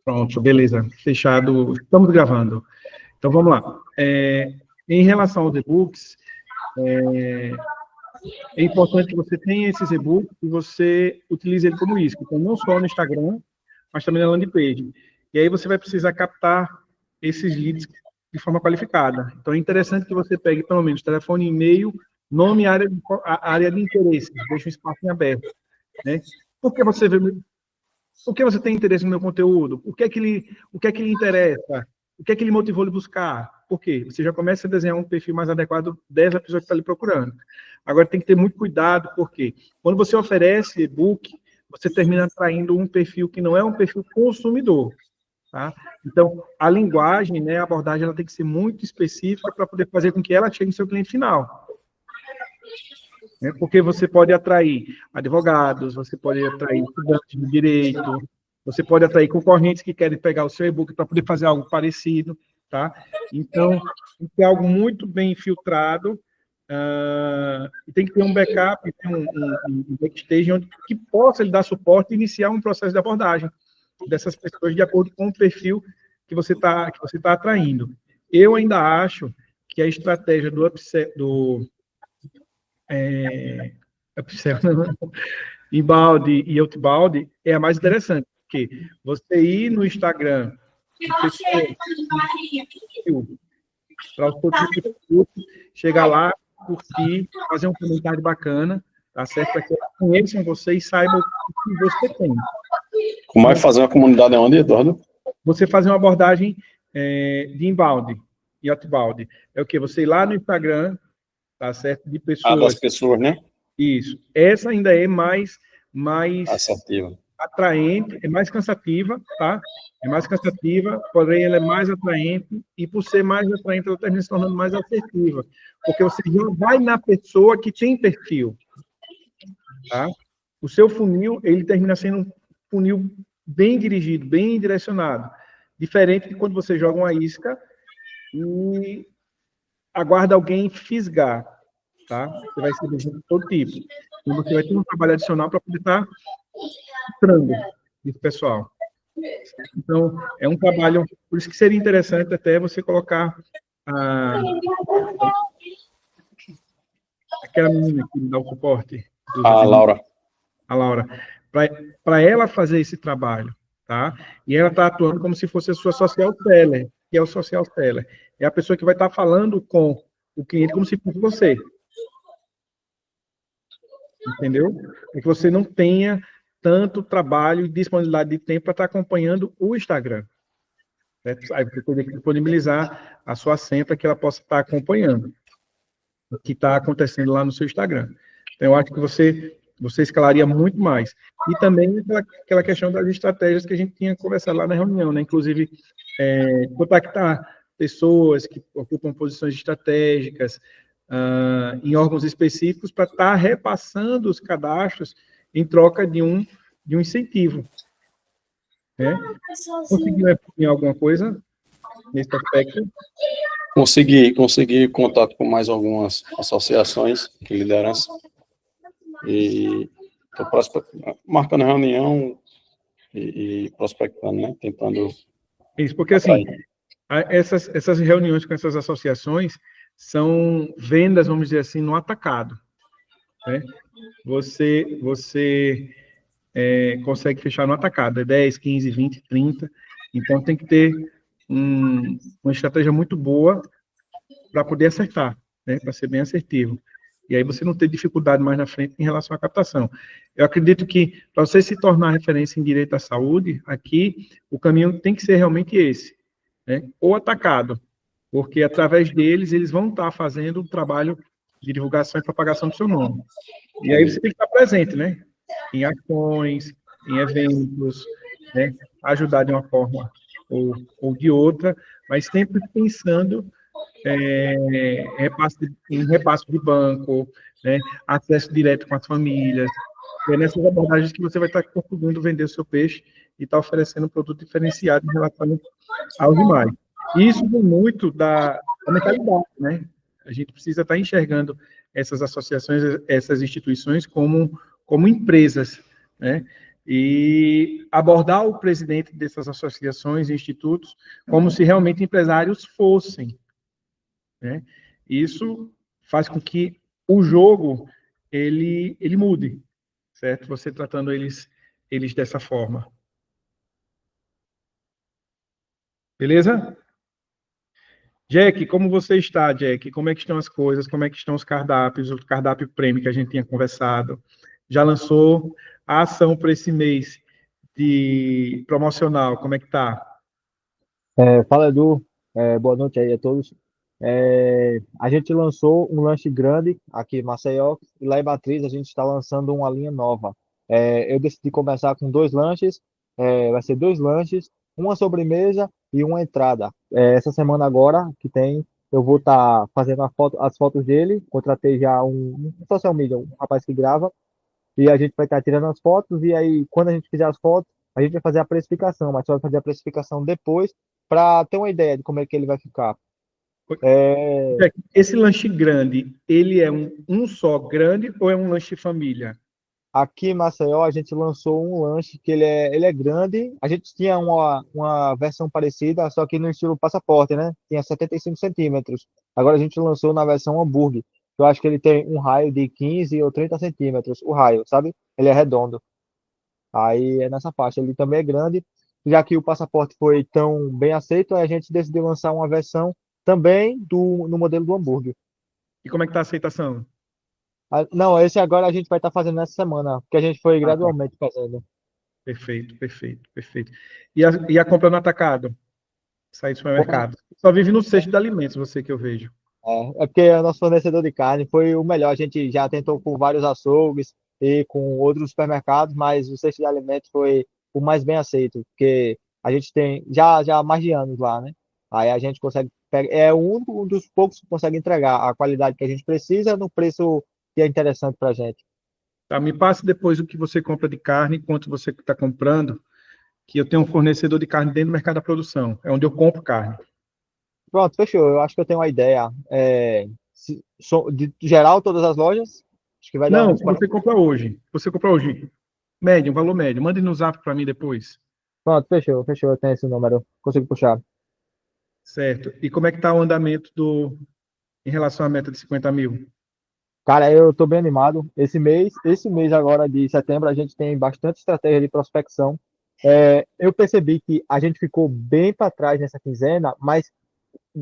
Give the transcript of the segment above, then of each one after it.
Pronto, beleza. Fechado. Estamos gravando. Então, vamos lá. Em relação aos e-books, é importante que você tenha esses e-books e você utilize ele como isso. Então, não só no Instagram, mas também na landing page. E aí você vai precisar captar esses leads de forma qualificada. Então, é interessante que você pegue, pelo menos, telefone, e-mail, nome e área de interesse. Deixa um espaço em aberto. Né? Por que você tem interesse no meu conteúdo? O que é que lhe interessa? O que é que lhe motivou a lhe buscar? Por quê? Você já começa a desenhar um perfil mais adequado dessa pessoa que está lhe procurando. Agora, tem que ter muito cuidado, porque quando você oferece e-book, você termina atraindo um perfil que não é um perfil consumidor. Tá? Então, a linguagem, né, a abordagem, ela tem que ser muito específica para poder fazer com que ela chegue no seu cliente final. Porque você pode atrair advogados, você pode atrair estudantes de direito, você pode atrair concorrentes que querem pegar o seu e-book para poder fazer algo parecido, tá? Então, tem que ter algo muito bem filtrado, e tem que ter um backup, um backstage que possa lhe dar suporte e iniciar um processo de abordagem dessas pessoas de acordo com o perfil que você tá atraindo. Eu ainda acho que a estratégia do upsell, inbound e outbound é a mais interessante, porque você ir no Instagram para o seu tipo de curso, chegar lá, curtir, fazer um comentário bacana, tá certo? Para que eles conheçam você e saibam o que você tem. Como é fazer uma comunidade onde, Eduardo? Você fazer uma abordagem de inbound e outbound. É o quê? Você ir lá no Instagram, tá certo? De pessoas... das pessoas, né? Isso. Essa ainda é mais assertiva, atraente, é mais cansativa, tá? É mais cansativa, porém ela é mais atraente, e por ser mais atraente, ela termina se tornando mais assertiva, porque você já vai na pessoa que tem perfil, tá? O seu funil, ele termina sendo um funil bem dirigido, bem direcionado, diferente de quando você joga uma isca e aguarda alguém fisgar, tá? Você vai ser de todo tipo. E você vai ter um trabalho adicional para poder estar entrando esse pessoal. Então, é um trabalho, por isso que seria interessante até você colocar aquela menina que dá o suporte. A Laura. A Laura. Para ela fazer esse trabalho, tá? E ela está atuando como se fosse a sua social seller, que é o social seller. É a pessoa que vai estar falando com o cliente como se fosse você. Entendeu? É que você não tenha tanto trabalho e disponibilidade de tempo para estar acompanhando o Instagram. Certo? Aí você tem que disponibilizar a sua senha para que ela possa estar acompanhando o que está acontecendo lá no seu Instagram. Então, eu acho que você escalaria muito mais. E também aquela questão das estratégias que a gente tinha conversado lá na reunião, né? Inclusive, contactar pessoas que ocupam posições estratégicas, em órgãos específicos, para estar repassando os cadastros em troca de um incentivo. Né? Conseguiu alguma coisa nesse aspecto? Consegui contato com mais algumas associações de liderança e estou marcando reunião e prospectando, né? Tentando... Isso, porque assim, essas reuniões com essas associações são vendas, vamos dizer assim, no atacado. Né? Você consegue fechar no atacado, é 10, 15, 20, 30. Então, tem que ter uma estratégia muito boa para poder acertar, né? Para ser bem assertivo. E aí você não ter dificuldade mais na frente em relação à captação. Eu acredito que, para você se tornar referência em direito à saúde, aqui, o caminho tem que ser realmente esse, né? Ou atacado, porque através deles, eles vão estar fazendo o trabalho de divulgação e propagação do seu nome. E aí você tem que estar presente, né? Em ações, em eventos, né? Ajudar de uma forma ou de outra, mas sempre pensando em repasse de banco, né? Acesso direto com as famílias. É nessas abordagens que você vai estar conseguindo vender o seu peixe e estar oferecendo um produto diferenciado em relação aos demais. E isso vem muito da mentalidade, né? A gente precisa estar enxergando essas associações, essas instituições como empresas, né? e abordar o presidente dessas associações e institutos como se realmente empresários fossem, né? Isso faz com que o jogo ele mude, certo? Você tratando eles dessa forma. Beleza? Jack, como você está, Jack? Como é que estão as coisas? Como é que estão os cardápios? O cardápio prêmio que a gente tinha conversado. Já lançou a ação para esse mês de promocional? Como é que tá? Fala, Edu. Boa noite aí a todos. A gente lançou um lanche grande aqui em Maceió e lá em Matriz a gente está lançando uma linha nova. Eu decidi começar com dois lanches, vai ser dois lanches, uma sobremesa e uma entrada. Essa semana agora que tem, eu vou estar fazendo as fotos dele, contratei já um social media, um rapaz que grava, e a gente vai estar tirando as fotos, e aí, quando a gente fizer as fotos, a gente vai fazer a precificação, mas só vai fazer a precificação depois, para ter uma ideia de como é que ele vai ficar. É, Jack, esse lanche grande, ele é um só grande ou é um lanche família? Aqui em Maceió, a gente lançou um lanche que ele é grande. A gente tinha uma versão parecida, só que no estilo passaporte, né? Tinha 75 centímetros. Agora a gente lançou na versão hambúrguer. Eu acho que ele tem um raio de 15 ou 30 centímetros, o raio, sabe? Ele é redondo. Aí é nessa faixa. Ele também é grande. Já que o passaporte foi tão bem aceito, a gente decidiu lançar uma versão também no modelo do hambúrguer. E como é que tá a aceitação? Não, esse agora a gente vai estar fazendo nessa semana, porque a gente foi Ah, tá. gradualmente fazendo. Perfeito, perfeito, perfeito. E a compra no atacado? Sair do Bom, supermercado. Só vive no cesto de alimentos, você que eu vejo. é porque o nosso fornecedor de carne foi o melhor. A gente já tentou com vários açougues e com outros supermercados, mas o cesto de alimentos foi o mais bem aceito, porque a gente tem já há mais de anos lá, né? Aí a gente consegue pegar, é um dos poucos que consegue entregar a qualidade que a gente precisa no preço que é interessante para a gente. Tá, me passe depois o que você compra de carne, quanto você está comprando, que eu tenho um fornecedor de carne dentro do mercado da produção. É onde eu compro carne. Pronto, fechou. Eu acho que eu tenho uma ideia. De geral, todas as lojas, acho que vai dar Não, uns que você 40. compra hoje. Você compra hoje. Médio, um valor médio. Mande no zap para mim depois. Pronto, fechou. Eu tenho esse número. Consigo puxar. Certo. E como é que está o andamento em relação à meta de 50 mil? Cara, eu estou bem animado. Esse mês agora de setembro, a gente tem bastante estratégia de prospecção. Eu percebi que a gente ficou bem para trás nessa quinzena, mas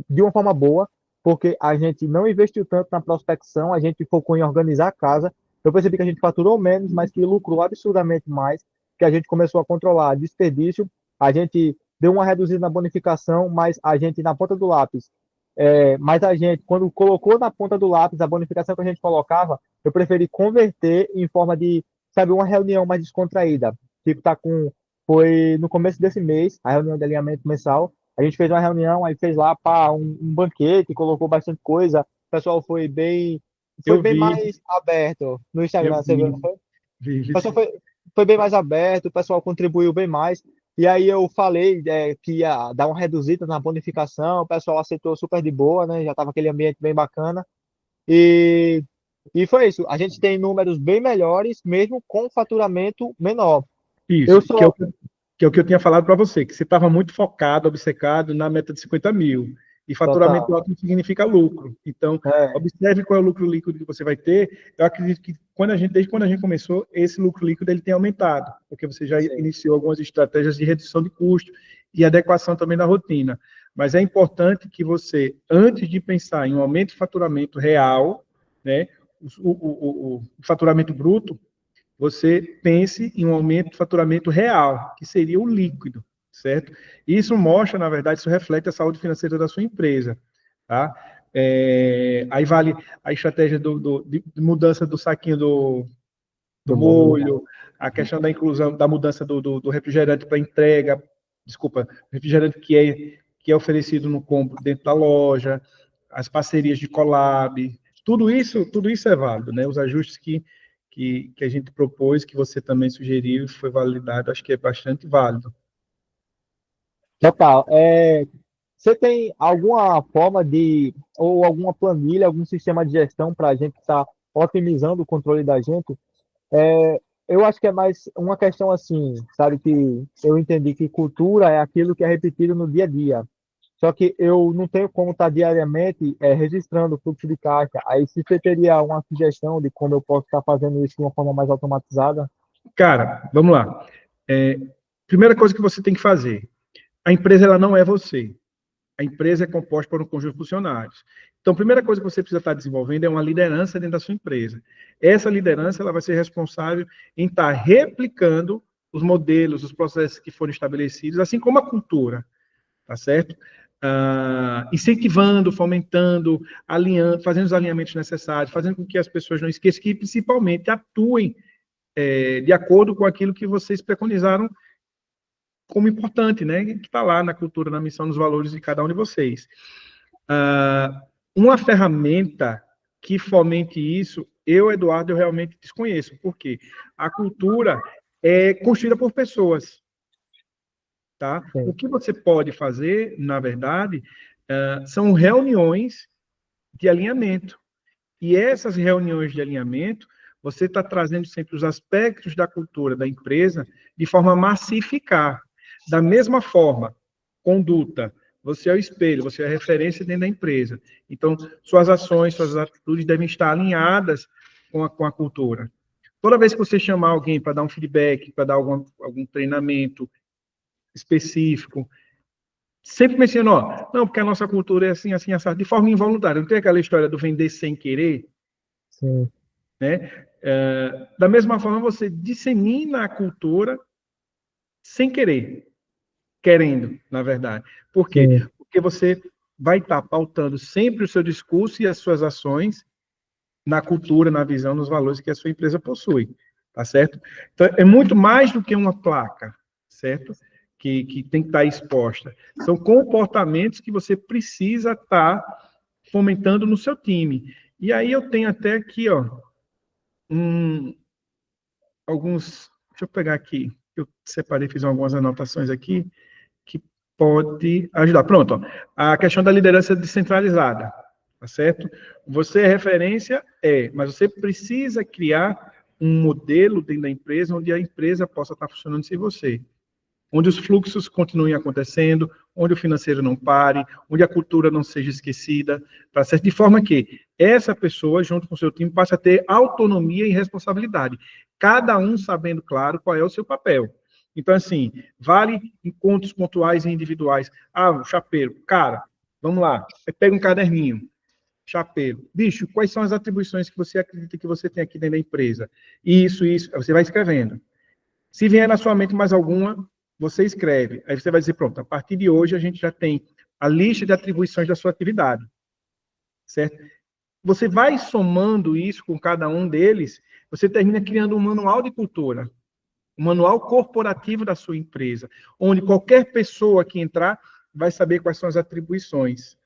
de uma forma boa, porque a gente não investiu tanto na prospecção, a gente focou em organizar a casa. Eu percebi que a gente faturou menos, mas que lucrou absurdamente mais, que a gente começou a controlar desperdício, a gente deu uma reduzida na bonificação, mas a gente, na ponta do lápis, mas a gente, quando colocou na ponta do lápis a bonificação que a gente colocava, eu preferi converter em forma de, sabe, uma reunião mais descontraída. Tipo, foi no começo desse mês, a reunião de alinhamento mensal. A gente fez uma reunião, aí fez lá para um banquete, colocou bastante coisa. O pessoal foi Eu bem vi, mais aberto no eu Instagram, você viu, não vi, foi? O vi, pessoal sim. foi bem mais aberto, o pessoal contribuiu bem mais. E aí eu falei, que ia dar uma reduzida na bonificação, o pessoal aceitou super de boa, né? Já estava aquele ambiente bem bacana. E, e foi isso. A gente tem números bem melhores, mesmo com faturamento menor. Eu Isso, só, que é o que eu tinha falado para você, que você estava muito focado, obcecado na meta de 50 mil. E faturamento total, alto não significa lucro. Então, é, observe qual é o lucro líquido que você vai ter. Eu acredito que desde quando a gente começou, esse lucro líquido ele tem aumentado, porque você já sim, iniciou algumas estratégias de redução de custo e adequação também da rotina. Mas é importante que você, antes de pensar em um aumento de faturamento real, né, o faturamento bruto, você pense em um aumento de faturamento real, que seria o líquido, certo? Isso mostra, na verdade, isso reflete a saúde financeira da sua empresa, tá? Aí vale a estratégia de mudança do saquinho do do molho. molho, a questão da inclusão, da mudança do refrigerante para entrega, desculpa, refrigerante que é oferecido no combo dentro da loja, as parcerias de collab, tudo isso é válido, né? Os ajustes que a gente propôs, que você também sugeriu, foi validado, acho que é bastante válido. Total. Você tem alguma forma ou alguma planilha, algum sistema de gestão para a gente estar otimizando o controle da gente? eu acho que é mais uma questão assim, sabe, que eu entendi que cultura é aquilo que é repetido no dia a dia. Só que eu não tenho como estar diariamente registrando o fluxo de caixa. Aí, se você teria uma sugestão de como eu posso estar fazendo isso de uma forma mais automatizada? Cara, vamos lá. É, primeira coisa que você tem que fazer, a empresa ela não é você. A empresa é composta por um conjunto de funcionários. Então, a primeira coisa que você precisa estar desenvolvendo é uma liderança dentro da sua empresa. Essa liderança ela vai ser responsável em estar replicando os modelos, os processos que foram estabelecidos, assim como a cultura, tá certo? Incentivando, fomentando, alinhando, fazendo os alinhamentos necessários, fazendo com que as pessoas não esqueçam que, principalmente, atuem de acordo com aquilo que vocês preconizaram como importante, né? Que está lá na cultura, na missão, nos valores de cada um de vocês. Uma ferramenta que fomente isso, Eduardo, eu realmente desconheço. Por quê? A cultura é construída por pessoas, tá? O Sim, que você pode fazer, na verdade, são reuniões de alinhamento. E essas reuniões de alinhamento, você está trazendo sempre os aspectos da cultura da empresa de forma a massificar. Da mesma forma, conduta. Você é o espelho, você é a referência dentro da empresa. Então, suas ações, suas atitudes devem estar alinhadas com a cultura. Toda vez que você chamar alguém para dar um feedback, para dar algum treinamento específico, sempre menciono, não, porque a nossa cultura é assim, assim, assim, de forma involuntária. Não tem aquela história do vender sem querer? sim, Né? Da mesma forma, você dissemina a cultura sem querer, querendo, na verdade. Por quê? sim. Porque você vai estar pautando sempre o seu discurso e as suas ações na cultura, na visão, nos valores que a sua empresa possui, tá certo? Então, é muito mais do que uma placa, certo? Que tem que estar exposta. São comportamentos que você precisa estar fomentando no seu time. E aí eu tenho até aqui, um, alguns. Deixa eu pegar aqui. Eu separei, fiz algumas anotações aqui que pode ajudar. Pronto, ó. A questão da liderança descentralizada, tá certo? Você é referência, mas você precisa criar um modelo dentro da empresa onde a empresa possa estar funcionando sem você, onde os fluxos continuem acontecendo, onde o financeiro não pare, onde a cultura não seja esquecida, tá certo? De forma que essa pessoa, junto com o seu time, passe a ter autonomia e responsabilidade, cada um sabendo, claro, qual é o seu papel. Então, assim, vale encontros pontuais e individuais. O chapeiro, cara, vamos lá, pega um caderninho, chapeiro, bicho, quais são as atribuições que você acredita que você tem aqui dentro da empresa? Isso, você vai escrevendo. Se vier na sua mente mais alguma, você escreve. Aí você vai dizer, pronto, a partir de hoje a gente já tem a lista de atribuições da sua atividade, certo? Você vai somando isso com cada um deles, você termina criando um manual de cultura, um manual corporativo da sua empresa, onde qualquer pessoa que entrar vai saber quais são as atribuições.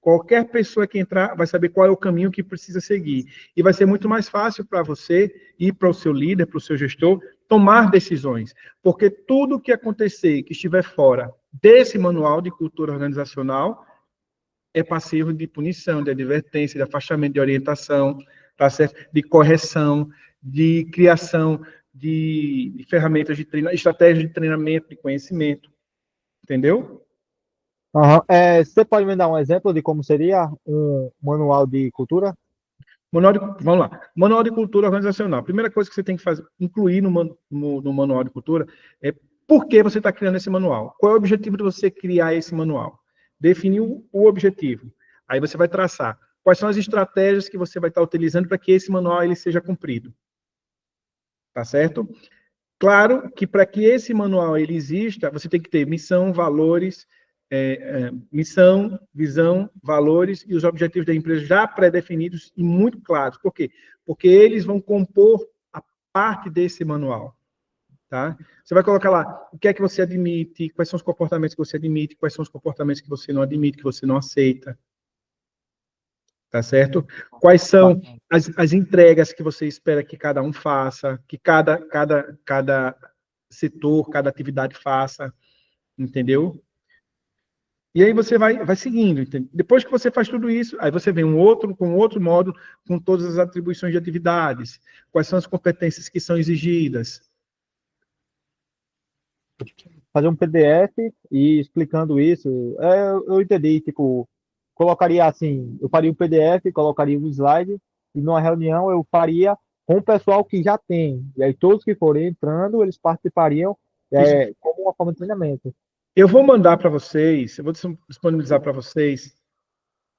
Qualquer pessoa que entrar vai saber qual é o caminho que precisa seguir. E vai ser muito mais fácil para você e para o seu líder, para o seu gestor, tomar decisões. Porque tudo que acontecer, que estiver fora desse manual de cultura organizacional, é passivo de punição, de advertência, de afastamento, de orientação, tá certo? De correção, de criação de ferramentas de treinamento, estratégias de treinamento, de conhecimento. Entendeu? Aham. Você pode me dar um exemplo de como seria um manual de cultura? Vamos lá. Manual de cultura organizacional. A primeira coisa que você tem que fazer, incluir no manual de cultura é por que você está criando esse manual. Qual é o objetivo de você criar esse manual? Definir o objetivo. Aí você vai traçar quais são as estratégias que você vai estar utilizando para que esse manual ele seja cumprido. Tá certo? Claro que para que esse manual ele exista, você tem que ter missão, valores, missão, visão, valores e os objetivos da empresa já pré-definidos e muito claros. Por quê? Porque eles vão compor a parte desse manual. Tá? Você vai colocar lá o que é que você admite, quais são os comportamentos que você admite, quais são os comportamentos que você não admite, que você não aceita. Tá certo? Quais são as entregas que você espera que cada um faça, que cada setor, cada atividade faça, entendeu? E aí você vai seguindo, entende? Depois que você faz tudo isso, aí você vem com outro módulo, com todas as atribuições de atividades, quais são as competências que são exigidas. Fazer um PDF e explicando isso, eu entendi, tipo, colocaria assim, eu faria um PDF, colocaria um slide, e numa reunião eu faria com o pessoal que já tem, e aí todos que forem entrando, eles participariam Isso. como uma forma de treinamento. Eu vou mandar para vocês, eu vou disponibilizar para vocês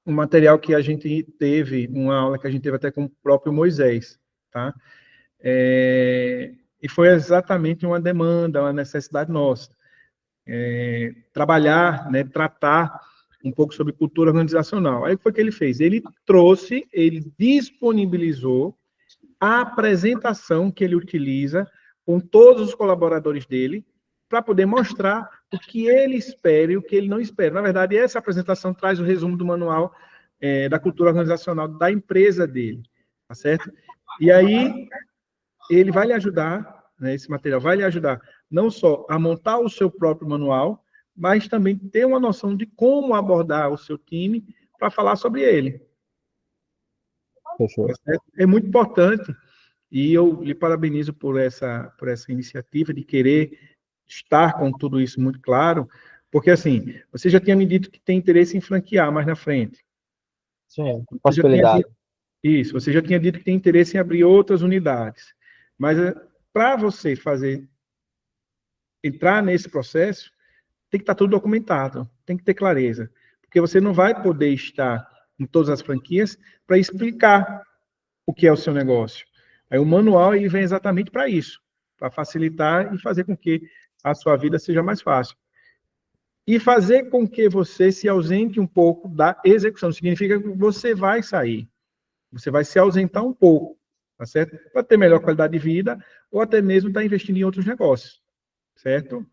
um material que a gente teve, uma aula que a gente teve até com o próprio Moisés, tá? E foi exatamente uma demanda, uma necessidade nossa. Trabalhar, né, tratar um pouco sobre cultura organizacional. Aí o que foi que ele fez? Ele disponibilizou a apresentação que ele utiliza com todos os colaboradores dele, para poder mostrar o que ele espera e o que ele não espera. Na verdade, essa apresentação traz o resumo do manual da cultura organizacional da empresa dele, tá certo? E aí, ele vai lhe ajudar, né, esse material vai lhe ajudar não só a montar o seu próprio manual, mas também ter uma noção de como abordar o seu time para falar sobre ele. Fechou. Tá certo? É muito importante, e eu lhe parabenizo por essa iniciativa de querer estar com tudo isso muito claro, porque, assim, você já tinha me dito que tem interesse em franquear mais na frente. Sim, Você já tinha possibilidade. dito, isso, você já tinha dito que tem interesse em abrir outras unidades. Mas, para você entrar nesse processo, tem que estar tudo documentado, tem que ter clareza. Porque você não vai poder estar em todas as franquias para explicar o que é o seu negócio. Aí o manual ele vem exatamente para isso, para facilitar e fazer com que a sua vida seja mais fácil. E fazer com que você se ausente um pouco da execução. Significa que você vai sair, você vai se ausentar um pouco, tá certo? Para ter melhor qualidade de vida, ou até mesmo estar investindo em outros negócios, certo?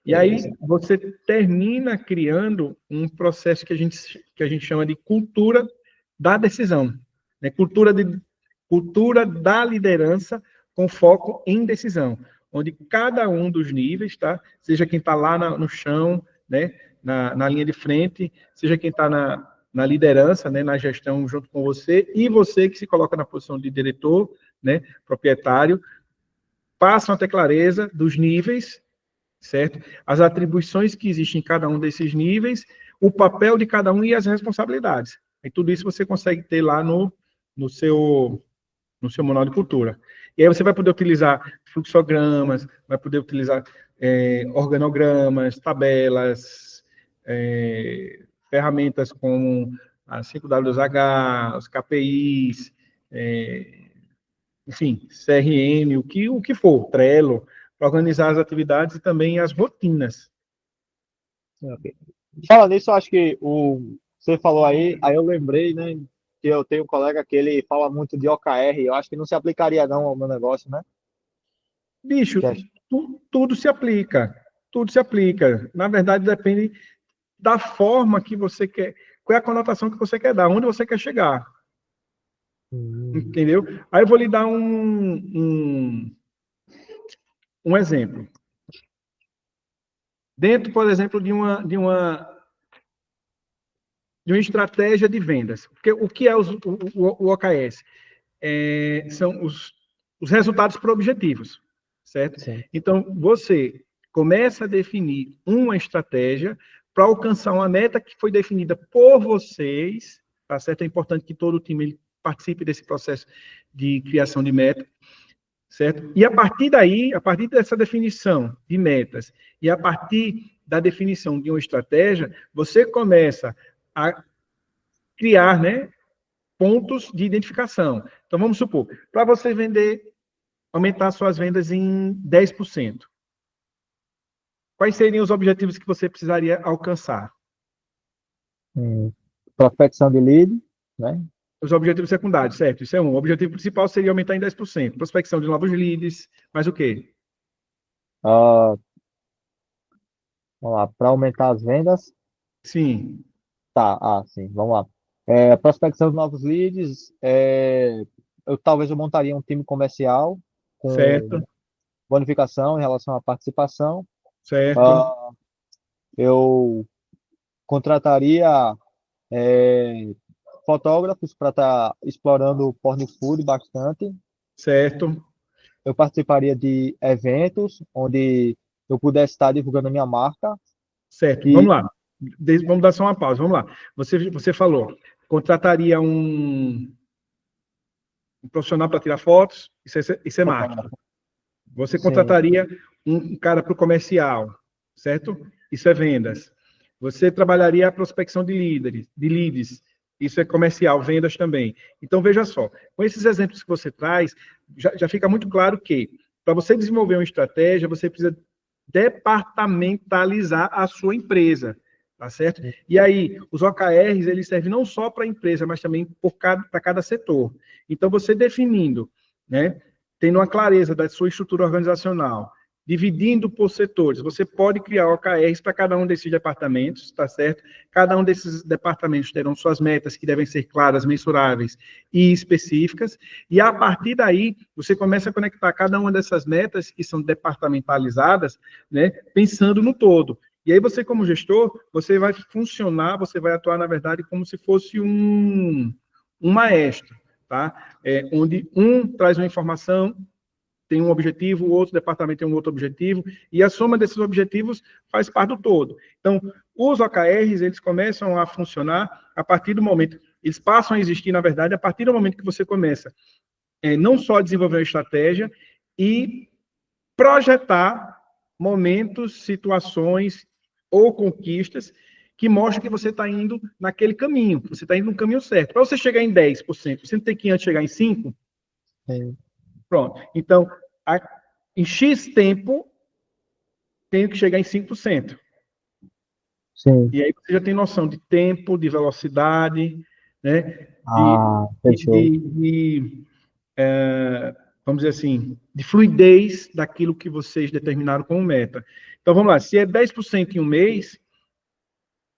E aí você termina criando um processo que a gente chama de cultura da decisão, né? Cultura da liderança com foco em decisão, onde cada um dos níveis, tá? Seja quem está lá no chão, né? Na linha de frente, seja quem está na liderança, né? Na gestão junto com você, e você que se coloca na posição de diretor, né? Proprietário, passam a ter clareza dos níveis, certo? As atribuições que existem em cada um desses níveis, o papel de cada um e as responsabilidades. E tudo isso você consegue ter lá no seu manual de cultura. E aí você vai poder utilizar fluxogramas, vai poder utilizar organogramas, tabelas, ferramentas como a 5WH, os KPIs, enfim, CRM, o que for, Trello, para organizar as atividades e também as rotinas. Ok. Fala nisso, eu acho que você falou aí eu lembrei, né, que eu tenho um colega que ele fala muito de OKR, eu acho que não se aplicaria não ao meu negócio, né? Bicho, Que é- tudo se aplica. Tudo se aplica. Na verdade, depende da forma que você quer, qual é a conotação que você quer dar, onde você quer chegar. Entendeu? Aí eu vou lhe dar um exemplo. Dentro, por exemplo, de uma estratégia de vendas. Porque o que é o OKS? São os resultados por objetivos, certo? Sim. Então, você começa a definir uma estratégia para alcançar uma meta que foi definida por vocês, tá certo? É importante que todo o time ele participe desse processo de criação de meta, certo? E a partir daí, a partir dessa definição de metas e a partir da definição de uma estratégia, você começa a criar, né, pontos de identificação. Então, vamos supor, para você aumentar suas vendas em 10%, quais seriam os objetivos que você precisaria alcançar? Prospecção de lead, né? Os objetivos secundários, certo? Isso é um. O objetivo principal seria aumentar em 10%. Prospecção de novos leads, mais o quê? Ah, vamos lá, para aumentar as vendas, Sim, tá, sim, vamos lá. Prospecção de novos leads, talvez eu montaria um time comercial com certo, bonificação em relação à participação. certo, Ah, eu contrataria fotógrafos para estar explorando o porno food bastante. Certo, Eu participaria de eventos onde eu pudesse estar divulgando a minha marca. certo. E Vamos lá. Vamos dar só uma pausa, vamos lá. Você falou, contrataria um profissional para tirar fotos, isso é marketing. Você sim, contrataria um cara para o comercial, certo? Isso é vendas. Você trabalharia a prospecção de leads, isso é comercial, vendas também. Então, veja só, com esses exemplos que você traz, já fica muito claro que, para você desenvolver uma estratégia, você precisa departamentalizar a sua empresa, tá certo? E aí, os OKRs, eles servem não só para a empresa, mas também para cada setor. Então, você definindo, né, tendo uma clareza da sua estrutura organizacional, dividindo por setores, você pode criar OKRs para cada um desses departamentos, tá certo? Cada um desses departamentos terão suas metas que devem ser claras, mensuráveis e específicas, e a partir daí, você começa a conectar cada uma dessas metas que são departamentalizadas, né, pensando no todo. E aí você, como gestor, você vai funcionar, você vai atuar, na verdade, como se fosse um maestro, tá? Onde um traz uma informação, tem um objetivo, o outro departamento tem um outro objetivo, e a soma desses objetivos faz parte do todo. Então, os OKRs, eles começam a funcionar a partir do momento, eles passam a existir, na verdade, a partir do momento que você começa não só a desenvolver uma estratégia e projetar momentos, situações ou conquistas que mostram que você está indo naquele caminho, você está indo no caminho certo. Para você chegar em 10%, você não tem que antes chegar em 5%? sim, Pronto. Então, em X tempo, tenho que chegar em 5%. sim. E aí você já tem noção de tempo, de velocidade, né? Ah, fechou. Vamos dizer assim, de fluidez daquilo que vocês determinaram como meta. Então, vamos lá. Se é 10% em um mês,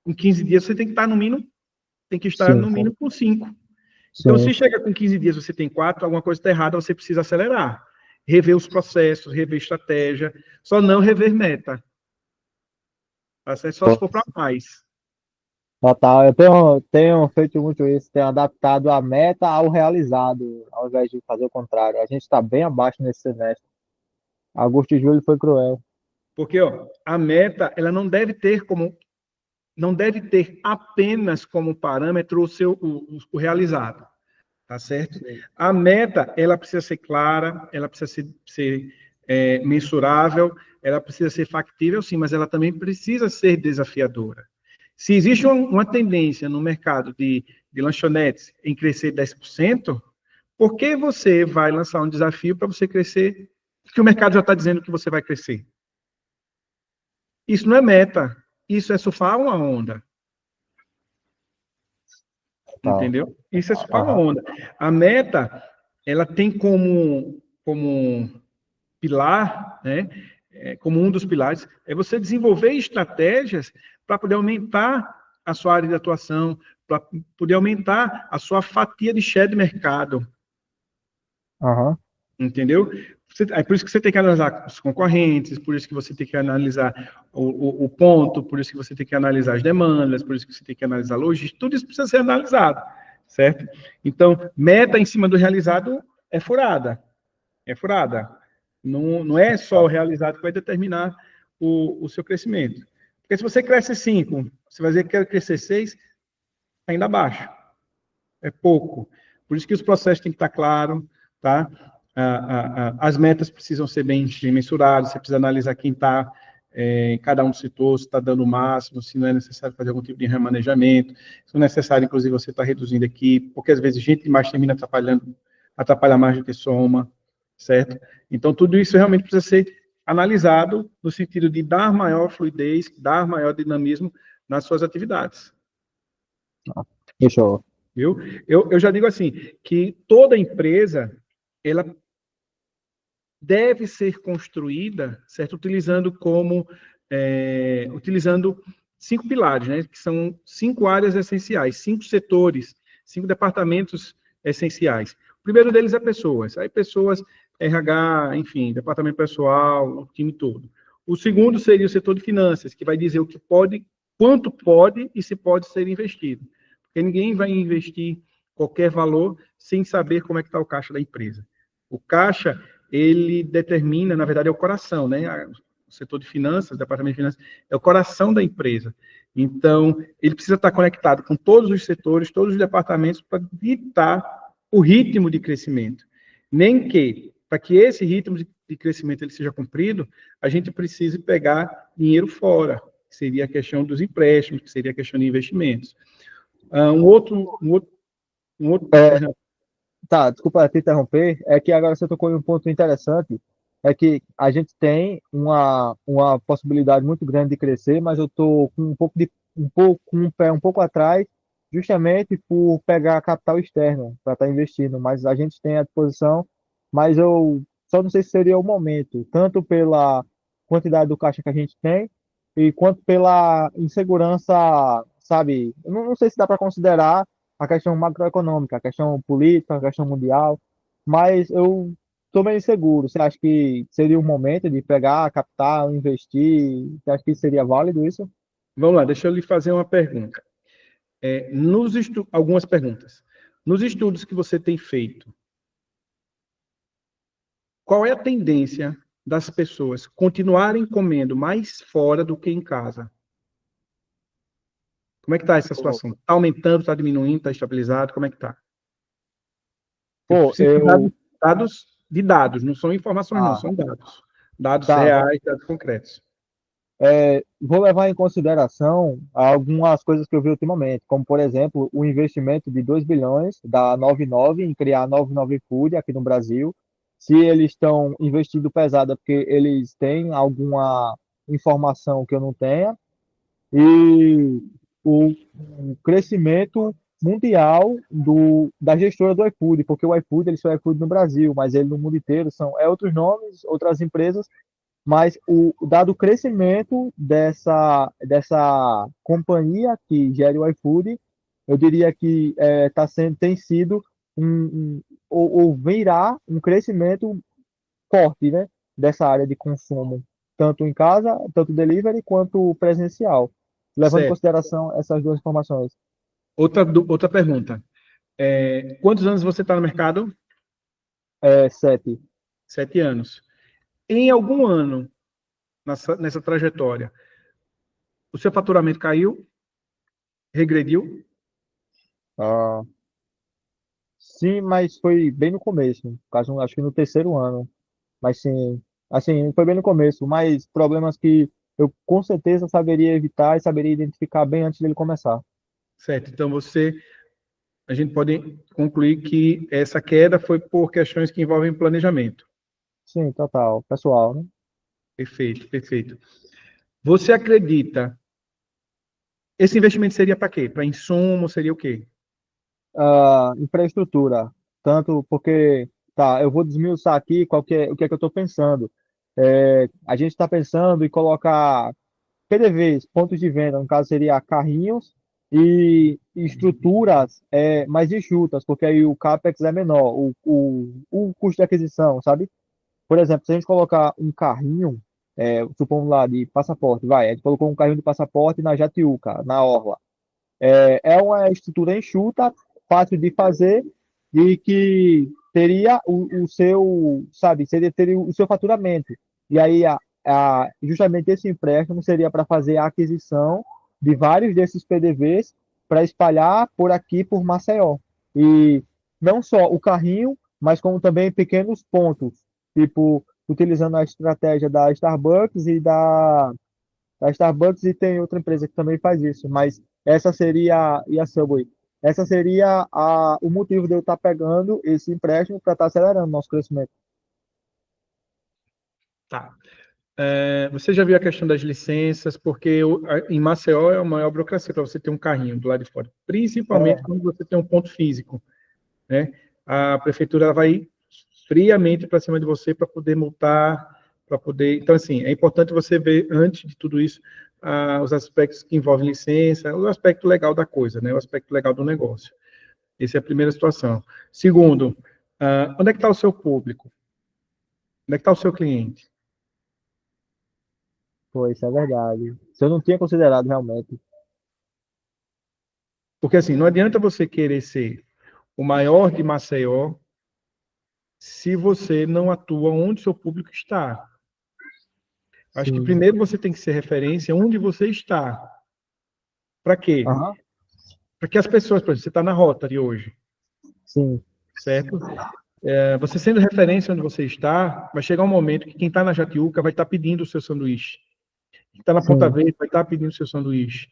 em 15 dias você tem que estar no mínimo, tem que estar Sim, no mínimo com 5. Então, sim. se chega com 15 dias você tem 4, alguma coisa está errada, você precisa acelerar. Rever os processos, rever estratégia, só não rever meta. Tá certo? Só se for para mais. Total, eu tenho feito muito isso, tenho adaptado a meta ao realizado, ao invés de fazer o contrário. A gente está bem abaixo nesse semestre. Agosto e julho foi cruel. Porque a meta, ela não deve ter apenas como parâmetro o realizado, tá certo? Sim. A meta, ela precisa ser clara, ela precisa ser mensurável, ela precisa ser factível, sim, mas ela também precisa ser desafiadora. Se existe uma tendência no mercado de lanchonetes em crescer 10%, por que você vai lançar um desafio para você crescer, porque o mercado já está dizendo que você vai crescer? Isso não é meta, isso é surfar uma onda. Total. Entendeu? Isso é surfar uma Aham. onda. A meta, ela tem como pilar, né, como um dos pilares, é você desenvolver estratégias para poder aumentar a sua área de atuação, para poder aumentar a sua fatia de share de mercado. Aham. Entendeu? É por isso que você tem que analisar os concorrentes, por isso que você tem que analisar o ponto, por isso que você tem que analisar as demandas, por isso que você tem que analisar a logística, tudo isso precisa ser analisado, certo? Então, meta em cima do realizado é furada. É furada. Não é só o realizado que vai determinar o seu crescimento. Porque se você cresce 5, você vai dizer que quer crescer 6, ainda abaixo. É pouco. Por isso que os processos têm que estar claros, tá? As metas precisam ser bem mensuradas, você precisa analisar quem está em cada um dos setores, se está dando o máximo, se não é necessário fazer algum tipo de remanejamento, se não é necessário, inclusive, você está reduzindo aqui, porque às vezes gente demais termina atrapalha mais do que soma, certo? Então, tudo isso realmente precisa ser analisado no sentido de dar maior fluidez, dar maior dinamismo nas suas atividades. Fechou. Viu? Eu já digo assim, que toda empresa, ela deve ser construída, certo? Utilizando 5 pilares, né? Que são 5 áreas essenciais, 5 setores, 5 departamentos essenciais. O primeiro deles é pessoas. Aí pessoas, RH, enfim, departamento pessoal, o time todo. O segundo seria o setor de finanças, que vai dizer o que pode quanto pode e se pode ser investido. Porque ninguém vai investir qualquer valor sem saber como é que está o caixa da empresa. O caixa, ele determina, na verdade, é o coração, né? O setor de finanças, o departamento de finanças, é o coração da empresa. Então, ele precisa estar conectado com todos os setores, todos os departamentos, para ditar o ritmo de crescimento. Nem que, para que esse ritmo de crescimento ele seja cumprido, a gente precise pegar dinheiro fora, que seria a questão dos empréstimos, que seria a questão de investimentos. Um outro Tá, desculpa te interromper, é que agora você tocou em um ponto interessante, é que a gente tem uma possibilidade muito grande de crescer, mas eu estou com com um pé um pouco atrás, justamente por pegar capital externo para estar investindo, mas a gente tem à disposição, mas eu só não sei se seria o momento, tanto pela quantidade do caixa que a gente tem, e quanto pela insegurança, sabe? Eu não sei se dá para considerar a questão macroeconômica, a questão política, a questão mundial, mas eu estou meio inseguro. Você acha que seria o momento de pegar capital, investir? Você acha que seria válido isso? Vamos lá, deixa eu lhe fazer uma pergunta. Algumas perguntas. Nos estudos que você tem feito, qual é a tendência das pessoas continuarem comendo mais fora do que em casa? Como é que está essa Pô, situação? Está aumentando, está diminuindo, está estabilizado? Como é que está? Eu pô, preciso de dados, não são informações, não, ah, são dados. Dados tá, reais, dados concretos. vou levar em consideração algumas coisas que eu vi ultimamente, como, por exemplo, o investimento de 2 bilhões da 99 em criar a 99 Food aqui no Brasil. Se eles estão investindo pesado é porque eles têm alguma informação que eu não tenha, e o crescimento mundial da gestora do iFood, porque o iFood, ele só é iFood no Brasil, mas ele no mundo inteiro são outros nomes, outras empresas, mas dado o crescimento dessa companhia que gera o iFood, eu diria que tem sido ou virá um crescimento forte, né, dessa área de consumo, tanto em casa, tanto delivery quanto presencial, levando em Certo. consideração essas duas informações. Outra pergunta. Quantos anos você está no mercado? 7. 7 anos. Em algum ano, nessa trajetória, o seu faturamento caiu? Regrediu? Ah, sim, mas foi bem no começo, caso, acho que no terceiro ano, mas sim, assim, foi bem no começo, mas problemas que eu com certeza saberia evitar e saberia identificar bem antes dele começar. Certo. Então, a gente pode concluir que essa queda foi por questões que envolvem planejamento. Sim, total, pessoal, né? Perfeito, perfeito. Você acredita, esse investimento seria para quê? Para insumo, seria o quê? Infraestrutura, tanto porque, tá, eu vou desmiuçar aqui o que é que eu estou pensando. A gente está pensando em colocar PDVs, pontos de venda, no caso seria carrinhos e estruturas mais enxutas, porque aí o CAPEX é menor, o custo de aquisição, sabe? Por exemplo, se a gente colocar um carrinho, supomos lá, de passaporte, vai, a gente colocou um carrinho de passaporte na Jatiuca, na Orla. É uma estrutura enxuta, fácil de fazer e que teria o seu, sabe, teria o seu faturamento. E aí, justamente esse empréstimo seria para fazer a aquisição de vários desses PDVs para espalhar por aqui, por Maceió. E não só o carrinho, mas como também pequenos pontos, tipo, utilizando a estratégia da Starbucks e tem outra empresa que também faz isso, mas essa seria, e a Subway, essa seria o motivo de eu estar pegando esse empréstimo para estar acelerando o nosso crescimento. Tá. Você já viu a questão das licenças, porque em Maceió é a maior burocracia para você ter um carrinho do lado de fora, principalmente É, quando você tem um ponto físico, né? A prefeitura ela vai friamente para cima de você para poder multar, para poder. Então, assim, é importante você ver, antes de tudo isso, os aspectos que envolvem licença, o aspecto legal da coisa, né? O aspecto legal do negócio. Essa é a primeira situação. Segundo, onde é que está o seu público? Onde é que está o seu cliente? Pô, isso é verdade. Isso eu não tinha considerado realmente. Porque assim, não adianta você querer ser o maior de Maceió se você não atua onde seu público está. Acho que Sim. primeiro você tem que ser referência onde você está. Para quê? Aham, Para que as pessoas, por exemplo, você está na rota de hoje, sim, certo? Você sendo referência onde você está, vai chegar um momento que quem está na Jatiuca vai estar pedindo o seu sanduíche. Quem está na Ponta sim, Verde vai estar pedindo o seu sanduíche.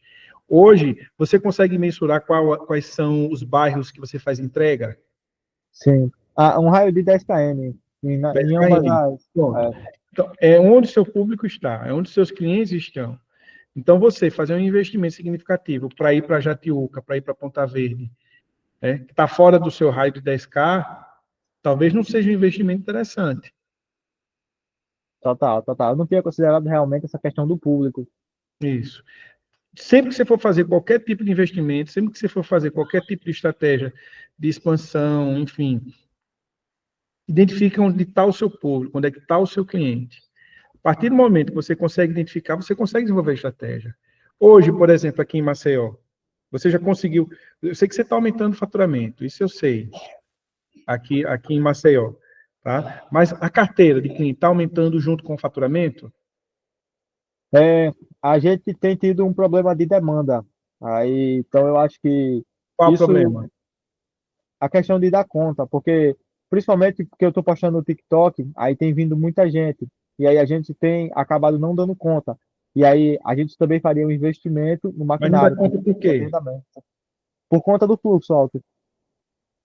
Hoje, você consegue mensurar quais são os bairros que você faz entrega? sim. Ah, um raio de 10 km em 10 ambas km. as. Pronto. É, Então, é onde seu público está, é onde seus clientes estão. Então, você fazer um investimento significativo para ir para Jatiuca, para ir para Ponta Verde, que está fora do seu raio de 10K, talvez não seja um investimento interessante. total, total. Eu não tinha considerado realmente essa questão do público. Isso. Sempre que você for fazer qualquer tipo de investimento, sempre que você for fazer qualquer tipo de estratégia de expansão, enfim, identifique onde está o seu público, onde é que está o seu cliente. A partir do momento que você consegue identificar, você consegue desenvolver estratégia. Hoje, por exemplo, aqui em Maceió, você já conseguiu. Eu sei que você está aumentando o faturamento, isso eu sei, aqui em Maceió. Tá? Mas a carteira de cliente está aumentando junto com o faturamento? É, a gente tem tido um problema de demanda. Aí, então eu acho que Qual o isso, problema? a questão de dar conta, porque principalmente porque eu estou postando no TikTok, aí tem vindo muita gente, e aí a gente tem acabado não dando conta. E aí a gente também faria um investimento no Mas não dá maquinário, conta por que é quê? agendamento, por conta do fluxo alto.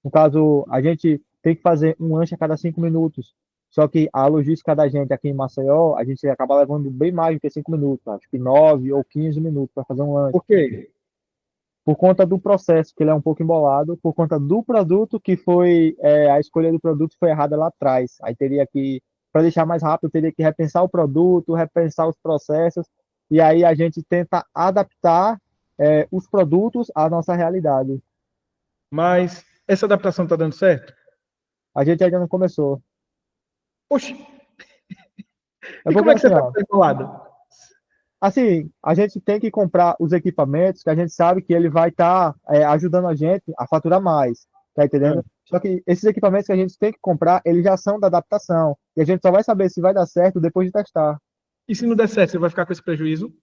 No caso, a gente tem que fazer um lanche a cada 5 minutos. Só que a logística da gente aqui em Maceió, a gente acaba levando bem mais do que 5 minutos, acho que 9 ou 15 minutos para fazer um lanche. Por quê? Por conta do processo, que ele é um pouco embolado, por conta do produto que foi, a escolha do produto foi errada lá atrás. Aí teria que, para deixar mais rápido, teria que repensar o produto, repensar os processos, e aí a gente tenta adaptar, os produtos à nossa realidade. Mas essa adaptação está dando certo? A gente ainda não começou. Oxe, É e porque como é que você assim, está ó, enrolado? assim, a gente tem que comprar os equipamentos que a gente sabe que ele vai estar ajudando a gente a faturar mais, tá entendendo? Só que esses equipamentos que a gente tem que comprar, eles já são da adaptação. E a gente só vai saber se vai dar certo depois de testar. E se não der certo, você vai ficar com esse prejuízo?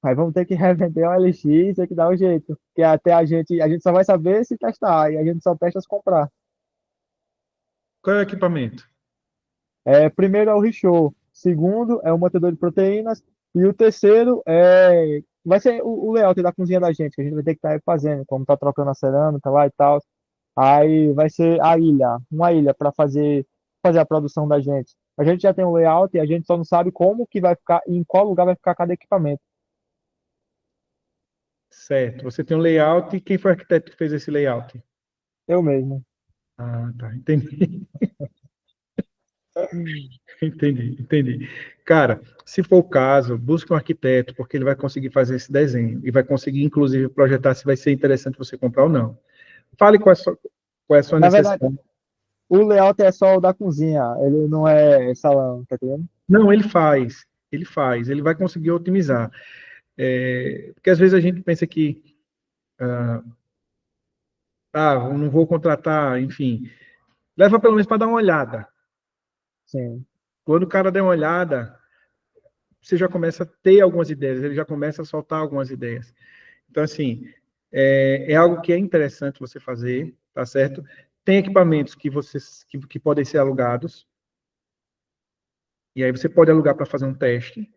Aí vamos ter que revender o LX, tem que dar um jeito. Porque até a gente só vai saber se testar, e a gente só testa se comprar. Qual é o equipamento? Primeiro é o Rishow, segundo é o mantedor de proteínas, e o terceiro vai ser o layout da cozinha da gente, que a gente vai ter que estar fazendo, como tá trocando a cerâmica lá e tal. Aí vai ser a ilha, uma ilha para fazer a produção da gente. A gente já tem um layout e a gente só não sabe como que vai ficar, em qual lugar vai ficar cada equipamento. Certo. Você tem um layout e quem foi o arquiteto que fez esse layout? Eu mesmo. Ah, tá. Entendi. Entendi. Cara, se for o caso, busque um arquiteto, porque ele vai conseguir fazer esse desenho e vai conseguir, inclusive, projetar se vai ser interessante você comprar ou não. Fale qual é a sua Na verdade, necessidade. o layout é só o da cozinha, ele não é salão, tá entendendo? Não, ele vai conseguir otimizar. Porque às vezes a gente pensa que, eu não vou contratar, enfim. Leva pelo menos para dar uma olhada. Sim, Quando o cara der uma olhada, você já começa a ter algumas ideias, ele já começa a soltar algumas ideias. Então, assim, é algo que é interessante você fazer, tá certo? Tem equipamentos que podem ser alugados, e aí você pode alugar para fazer um teste,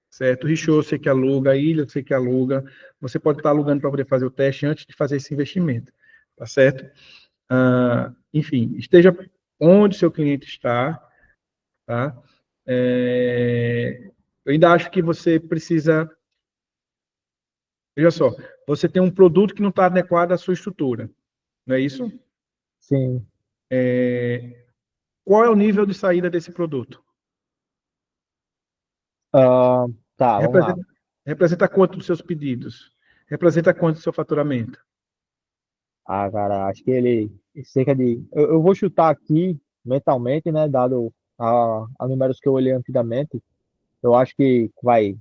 certo? Richô, você que aluga, Ilha, você que aluga, você pode estar alugando para poder fazer o teste antes de fazer esse investimento, tá certo? Enfim, esteja onde seu cliente está, tá? Eu ainda acho que você precisa, veja só, você tem um produto que não está adequado à sua estrutura, não é isso? sim. Qual é o nível de saída desse produto? Ah, tá, vamos lá. Representa, representa quanto dos seus pedidos? Representa quanto do seu faturamento? Ah, cara, acho que ele cerca de. Eu vou chutar aqui mentalmente, né? Dado a números que eu olhei antigamente. eu acho que vai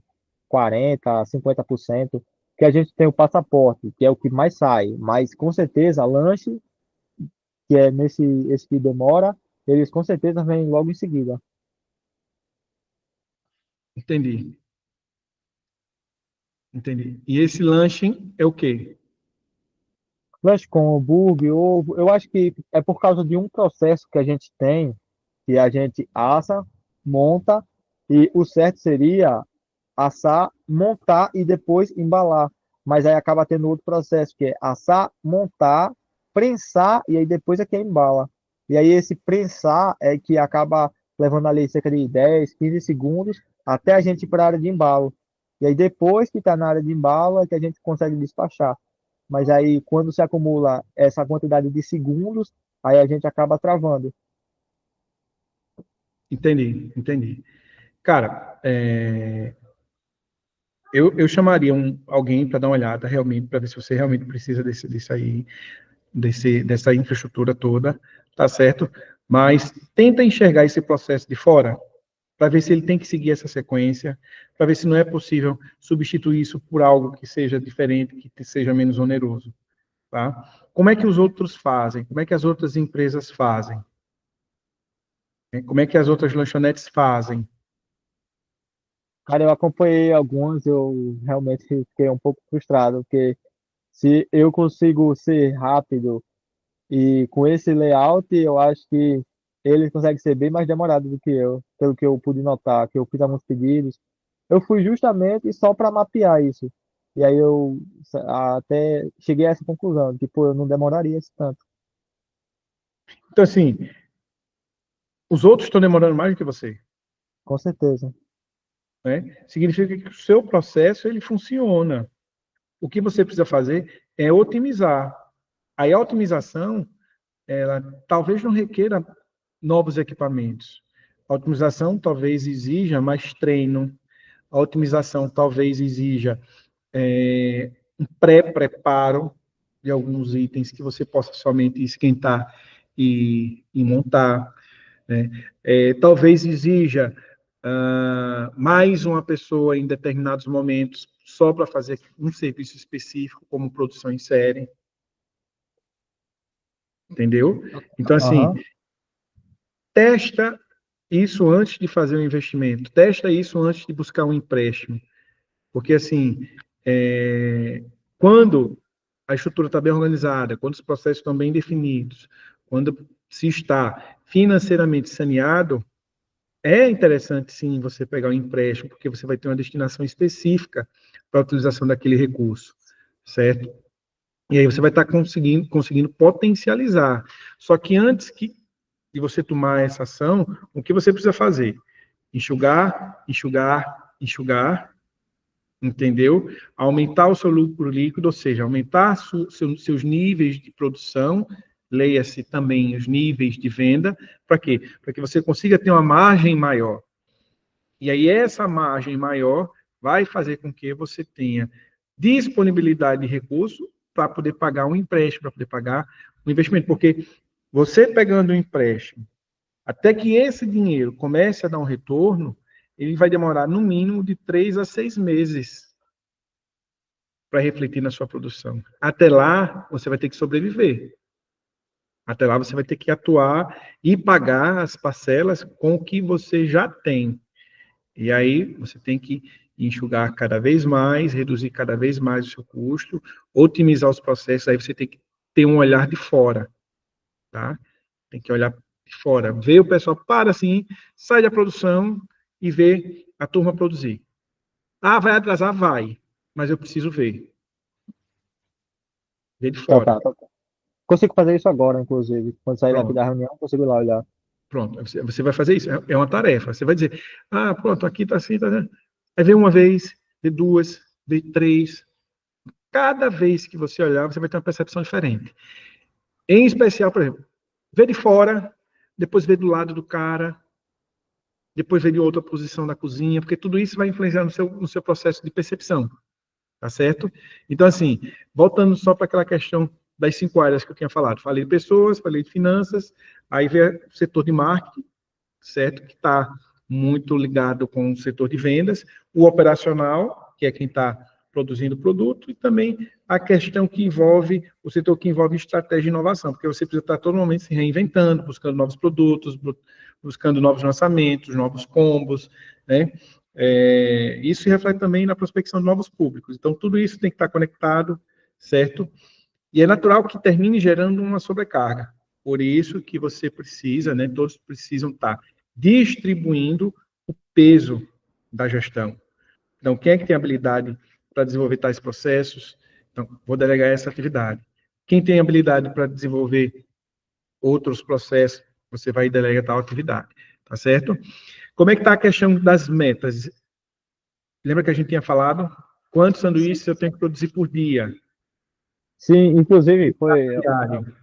40%, 50%, que a gente tem o passaporte, que é o que mais sai, mas com certeza lanche, que é nesse esse que demora, eles com certeza vêm logo em seguida. Entendi, entendi. E esse lanche é o quê? Lanche com hambúrguer, ovo, eu acho que é por causa de um processo que a gente tem, que a gente assa, monta, e o certo seria assar, montar e depois embalar. Mas aí acaba tendo outro processo, que é assar, montar, prensar e aí depois é que embala. E aí esse prensar é que acaba levando ali cerca de 10, 15 segundos até a gente ir para a área de embalo. E aí depois que está na área de embalo é que a gente consegue despachar. Mas aí quando se acumula essa quantidade de segundos, aí a gente acaba travando. Entendi, entendi. Cara, eu chamaria alguém para dar uma olhada realmente, para ver se você realmente precisa desse aí, dessa infraestrutura toda, tá certo? Mas tenta enxergar esse processo de fora, para ver se ele tem que seguir essa sequência, para ver se não é possível substituir isso por algo que seja diferente, que seja menos oneroso, tá? Como é que os outros fazem? Como é que as outras empresas fazem? Como é que as outras lanchonetes fazem? Cara, eu acompanhei algumas, eu realmente fiquei um pouco frustrado, porque se eu consigo ser rápido e com esse layout, eu acho que eles conseguem ser bem mais demorado do que eu, pelo que eu pude notar, que eu fiz alguns pedidos. Eu fui justamente só para mapear isso. E aí eu até cheguei a essa conclusão, que, pô, eu não demoraria esse tanto, Então, assim, os outros estão demorando mais do que você, com certeza. né? Significa que o seu processo, ele funciona. O que você precisa fazer é otimizar. Aí a otimização, ela talvez não requeira novos equipamentos. A otimização talvez exija mais treino. A otimização talvez exija um pré-preparo de alguns itens que você possa somente esquentar e montar, né? Talvez exija mais uma pessoa em determinados momentos só para fazer um serviço específico, como produção em série, entendeu? Então, assim, Aham. testa isso antes de fazer o investimento, testa isso antes de buscar um empréstimo, porque, assim, quando a estrutura está bem organizada, quando os processos estão bem definidos, quando se está financeiramente saneado, é interessante, sim, você pegar um empréstimo, porque você vai ter uma destinação específica para a utilização daquele recurso, certo? E aí você vai estar conseguindo potencializar. Só que antes de você tomar essa ação, o que você precisa fazer? Enxugar, enxugar, enxugar, entendeu? Aumentar o seu lucro líquido, ou seja, aumentar seus níveis de produção, leia-se também os níveis de venda, para quê? Para que você consiga ter uma margem maior. E aí essa margem maior vai fazer com que você tenha disponibilidade de recurso para poder pagar um empréstimo, para poder pagar um investimento, porque você pegando um empréstimo, até que esse dinheiro comece a dar um retorno, ele vai demorar no mínimo de 3 a 6 meses para refletir na sua produção. Até lá, você vai ter que sobreviver. Até lá, você vai ter que atuar e pagar as parcelas com o que você já tem. E aí, você tem que enxugar cada vez mais, reduzir cada vez mais o seu custo, otimizar os processos. Aí você tem que ter um olhar de fora, tá? Tem que olhar de fora. Ver o pessoal, para assim, sai da produção e vê a turma produzir. Ah, vai atrasar? Vai. Mas eu preciso ver. Ver de fora. Tocar, tocar. Consigo fazer isso agora, inclusive. Quando sair daqui Pronto. da reunião, consigo ir lá olhar. Pronto, você vai fazer isso, é uma tarefa. Você vai dizer, ah, pronto, aqui está assim, tá, né? Aí vê uma vez, vê duas, vê três. Cada vez que você olhar, você vai ter uma percepção diferente. Em especial, por exemplo, vê de fora, depois vê do lado do cara, depois vê de outra posição da cozinha, porque tudo isso vai influenciar no seu processo de percepção, tá certo? Então, assim, voltando só para aquela questão das 5 áreas que eu tinha falado. Falei de pessoas, falei de finanças, aí vem o setor de marketing, certo? Que está muito ligado com o setor de vendas, o operacional, que é quem está produzindo o produto, e também a questão que envolve, o setor que envolve estratégia e inovação, porque você precisa estar todo momento se reinventando, buscando novos produtos, buscando novos lançamentos, novos combos, né? Isso se reflete também na prospecção de novos públicos. Então, tudo isso tem que estar conectado, certo? E é natural que termine gerando uma sobrecarga. Por isso que você precisa, né, todos precisam estar distribuindo o peso da gestão. Então, quem é que tem habilidade para desenvolver tais processos? Então, vou delegar essa atividade. Quem tem habilidade para desenvolver outros processos, você vai delegar tal atividade, tá certo? Como é que está a questão das metas? Lembra que a gente tinha falado? Quantos sanduíches eu tenho que produzir por dia? Sim, inclusive, foi Diário.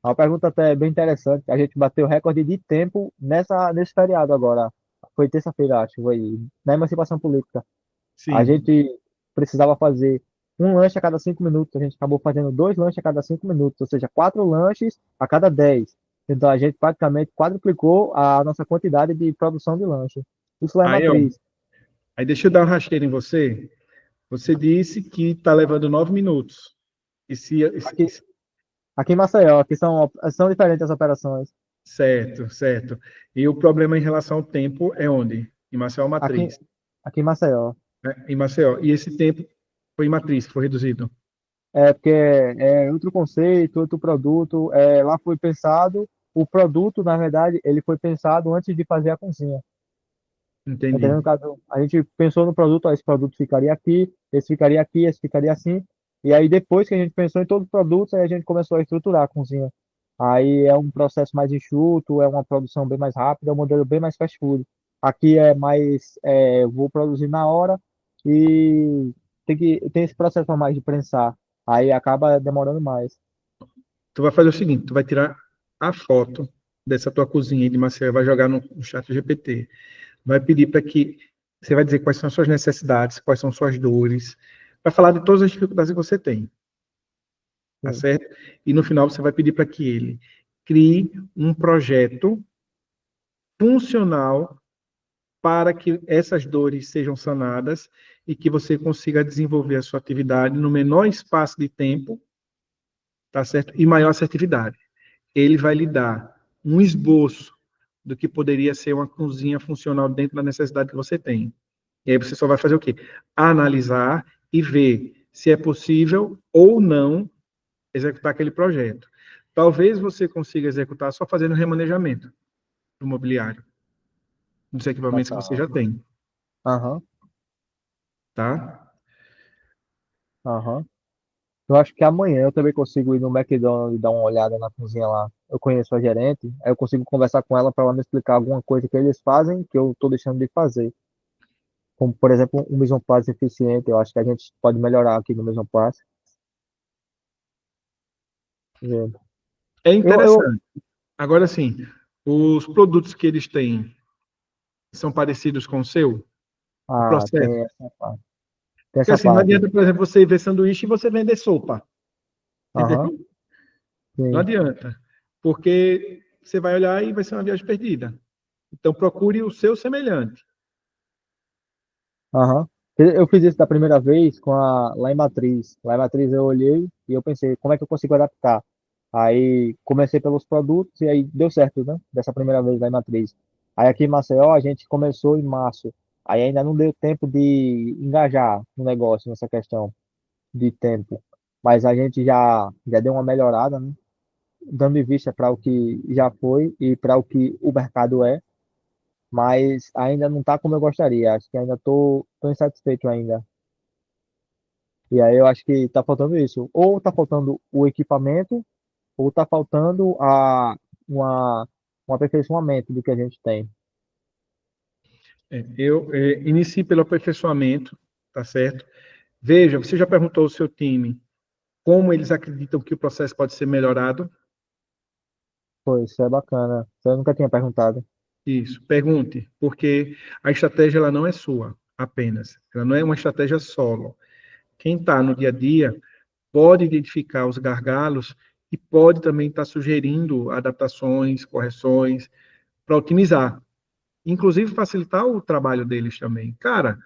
uma pergunta até bem interessante. A gente bateu recorde de tempo nesse feriado agora. Foi terça-feira, acho, foi na emancipação política. A Sim. gente precisava fazer um lanche a cada 5 minutos. A gente acabou fazendo 2 lanches a cada 5 minutos, ou seja, 4 lanches a cada 10. Então a gente praticamente quadruplicou a nossa quantidade de produção de lanche. Isso lá é Aí, ó, matriz. aí deixa eu dar um rasteiro em você. Você disse que está levando 9 minutos. E Aqui, aqui em Maceió, aqui são diferentes as operações. certo, certo. E o problema em relação ao tempo é onde? Em Maceió Aqui, Matriz, aqui em Maceió. né? Em Maceió. E esse tempo foi em Matriz, que foi reduzido. É porque é outro conceito, outro produto. Lá foi pensado, o produto, na verdade, ele foi pensado antes de fazer a cozinha. Tá Entendi. entendendo? Caso a gente pensou no produto, ó, esse produto ficaria aqui, esse ficaria assim. E aí depois que a gente pensou em todos os produtos, aí a gente começou a estruturar a cozinha. Aí é um processo mais enxuto, é uma produção bem mais rápida, é um modelo bem mais fast food. Aqui é mais, vou produzir na hora e tem esse processo a mais de prensar. Aí acaba demorando mais. Tu vai fazer o seguinte, tu vai tirar a foto dessa tua cozinha aí de Maceió, vai jogar no chat GPT. Vai pedir para que você vai dizer quais são as suas necessidades, quais são suas dores, vai falar de todas as dificuldades que você tem, tá Sim. certo? E no final você vai pedir para que ele crie um projeto funcional para que essas dores sejam sanadas e que você consiga desenvolver a sua atividade no menor espaço de tempo, tá certo? E maior assertividade. Ele vai lhe dar um esboço do que poderia ser uma cozinha funcional dentro da necessidade que você tem. E aí você só vai fazer o quê? Analisar e ver se é possível ou não executar aquele projeto. Talvez você consiga executar só fazendo remanejamento do mobiliário, dos equipamentos que você Bacana. já tem, Aham, tá? aham. Eu acho que amanhã eu também consigo ir no McDonald's e dar uma olhada na cozinha lá. Eu conheço a gerente, aí eu consigo conversar com ela para ela me explicar alguma coisa que eles fazem que eu estou deixando de fazer. Como, por exemplo, um mise en place eficiente. Eu acho que a gente pode melhorar aqui no mise en place. Eu, É eu, interessante. Agora, sim, os produtos que eles têm são parecidos com o seu? O processo? tem essa parte. Tem Porque essa assim, não parte. adianta, por exemplo, você ver sanduíche e você vender sopa. Aham, Entendeu? Não sim. adianta. Porque você vai olhar e vai ser uma viagem perdida. Então, procure o seu semelhante. Aham. Eu fiz isso da primeira vez lá em Matriz. Lá em Matriz eu olhei e eu pensei, como é que eu consigo adaptar? Aí comecei pelos produtos e aí deu certo, né? Dessa primeira vez lá em Matriz. Aí aqui em Maceió a gente começou em março. Aí ainda não deu tempo de engajar no negócio, nessa questão de tempo. Mas a gente já deu uma melhorada, né? Dando em vista para o que já foi e para o que o mercado é, mas ainda não está como eu gostaria. Acho que ainda tô insatisfeito ainda. E aí eu acho que está faltando isso. Ou está faltando o equipamento, ou está faltando uma, um aperfeiçoamento do que a gente tem. Eu inicie pelo aperfeiçoamento, tá certo? Veja, você já perguntou ao seu time como eles acreditam que o processo pode ser melhorado? Pô, isso é bacana. Eu nunca tinha perguntado. Isso, pergunte, porque a estratégia ela não é sua apenas, ela não é uma estratégia solo. Quem está no dia a dia pode identificar os gargalos e pode também estar sugerindo adaptações, correções, para otimizar. inclusive facilitar o trabalho deles também. Cara,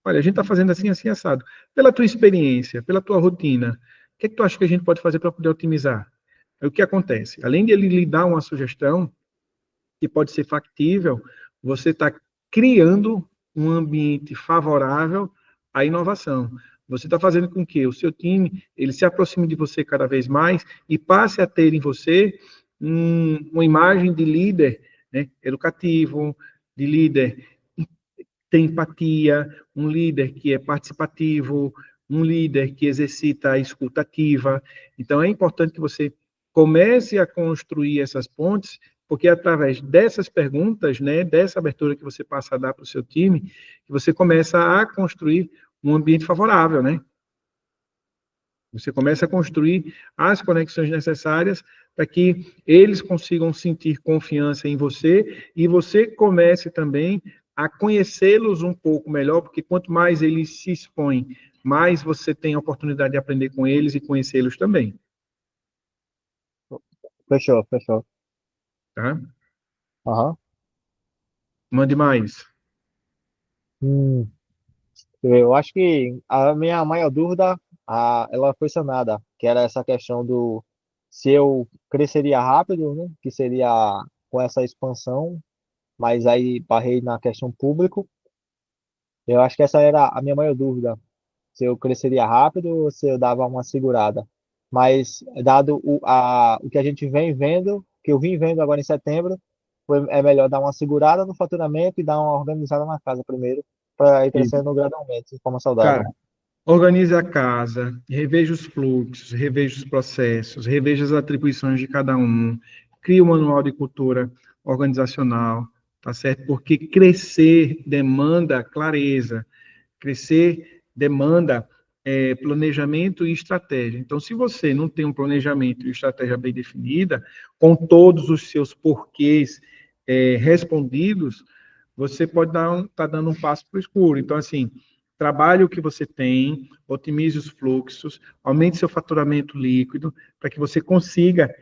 olha, a gente está fazendo assim, assim, assado. Pela tua experiência, pela tua rotina, o que é que tu acha que a gente pode fazer para poder otimizar? Aí o que acontece? Além de ele lhe dar uma sugestão, que pode ser factível, você está criando um ambiente favorável à inovação. Você está fazendo com que o seu time ele se aproxime de você cada vez mais e passe a ter em você uma imagem de líder, né, educativo, de líder que tem empatia, um líder que é participativo, um líder que exercita a escuta ativa. Então, é importante que você comece a construir essas pontes, porque é através dessas perguntas, né, dessa abertura que você passa a dar para o seu time, que você começa a construir um ambiente favorável, né? Você começa a construir as conexões necessárias para que eles consigam sentir confiança em você e você comece também a conhecê-los um pouco melhor, porque quanto mais eles se expõem, mais você tem a oportunidade de aprender com eles e conhecê-los também, Fechou, fechou. tá? Aham. Mande mais. Hum, eu acho que a minha maior dúvida, ela foi sanada, que era essa questão do se eu cresceria rápido, né, que seria com essa expansão, mas aí barrei na questão público. Eu acho que essa era a minha maior dúvida, se eu cresceria rápido ou se eu dava uma segurada. Mas, dado o que a gente vem vendo, que eu vim vendo agora em setembro, é melhor dar uma segurada no faturamento e dar uma organizada na casa primeiro, para ir E, crescendo gradualmente, de forma saudável. cara, organize a casa, reveja os fluxos, reveja os processos, reveja as atribuições de cada um, crie um manual de cultura organizacional, tá certo? Porque crescer demanda clareza, crescer demanda planejamento e estratégia. Então, se você não tem um planejamento e estratégia bem definida, com todos os seus porquês respondidos, você pode tá dando um passo para o escuro. Então, assim, trabalhe o que você tem, otimize os fluxos, aumente seu faturamento líquido, para que você consiga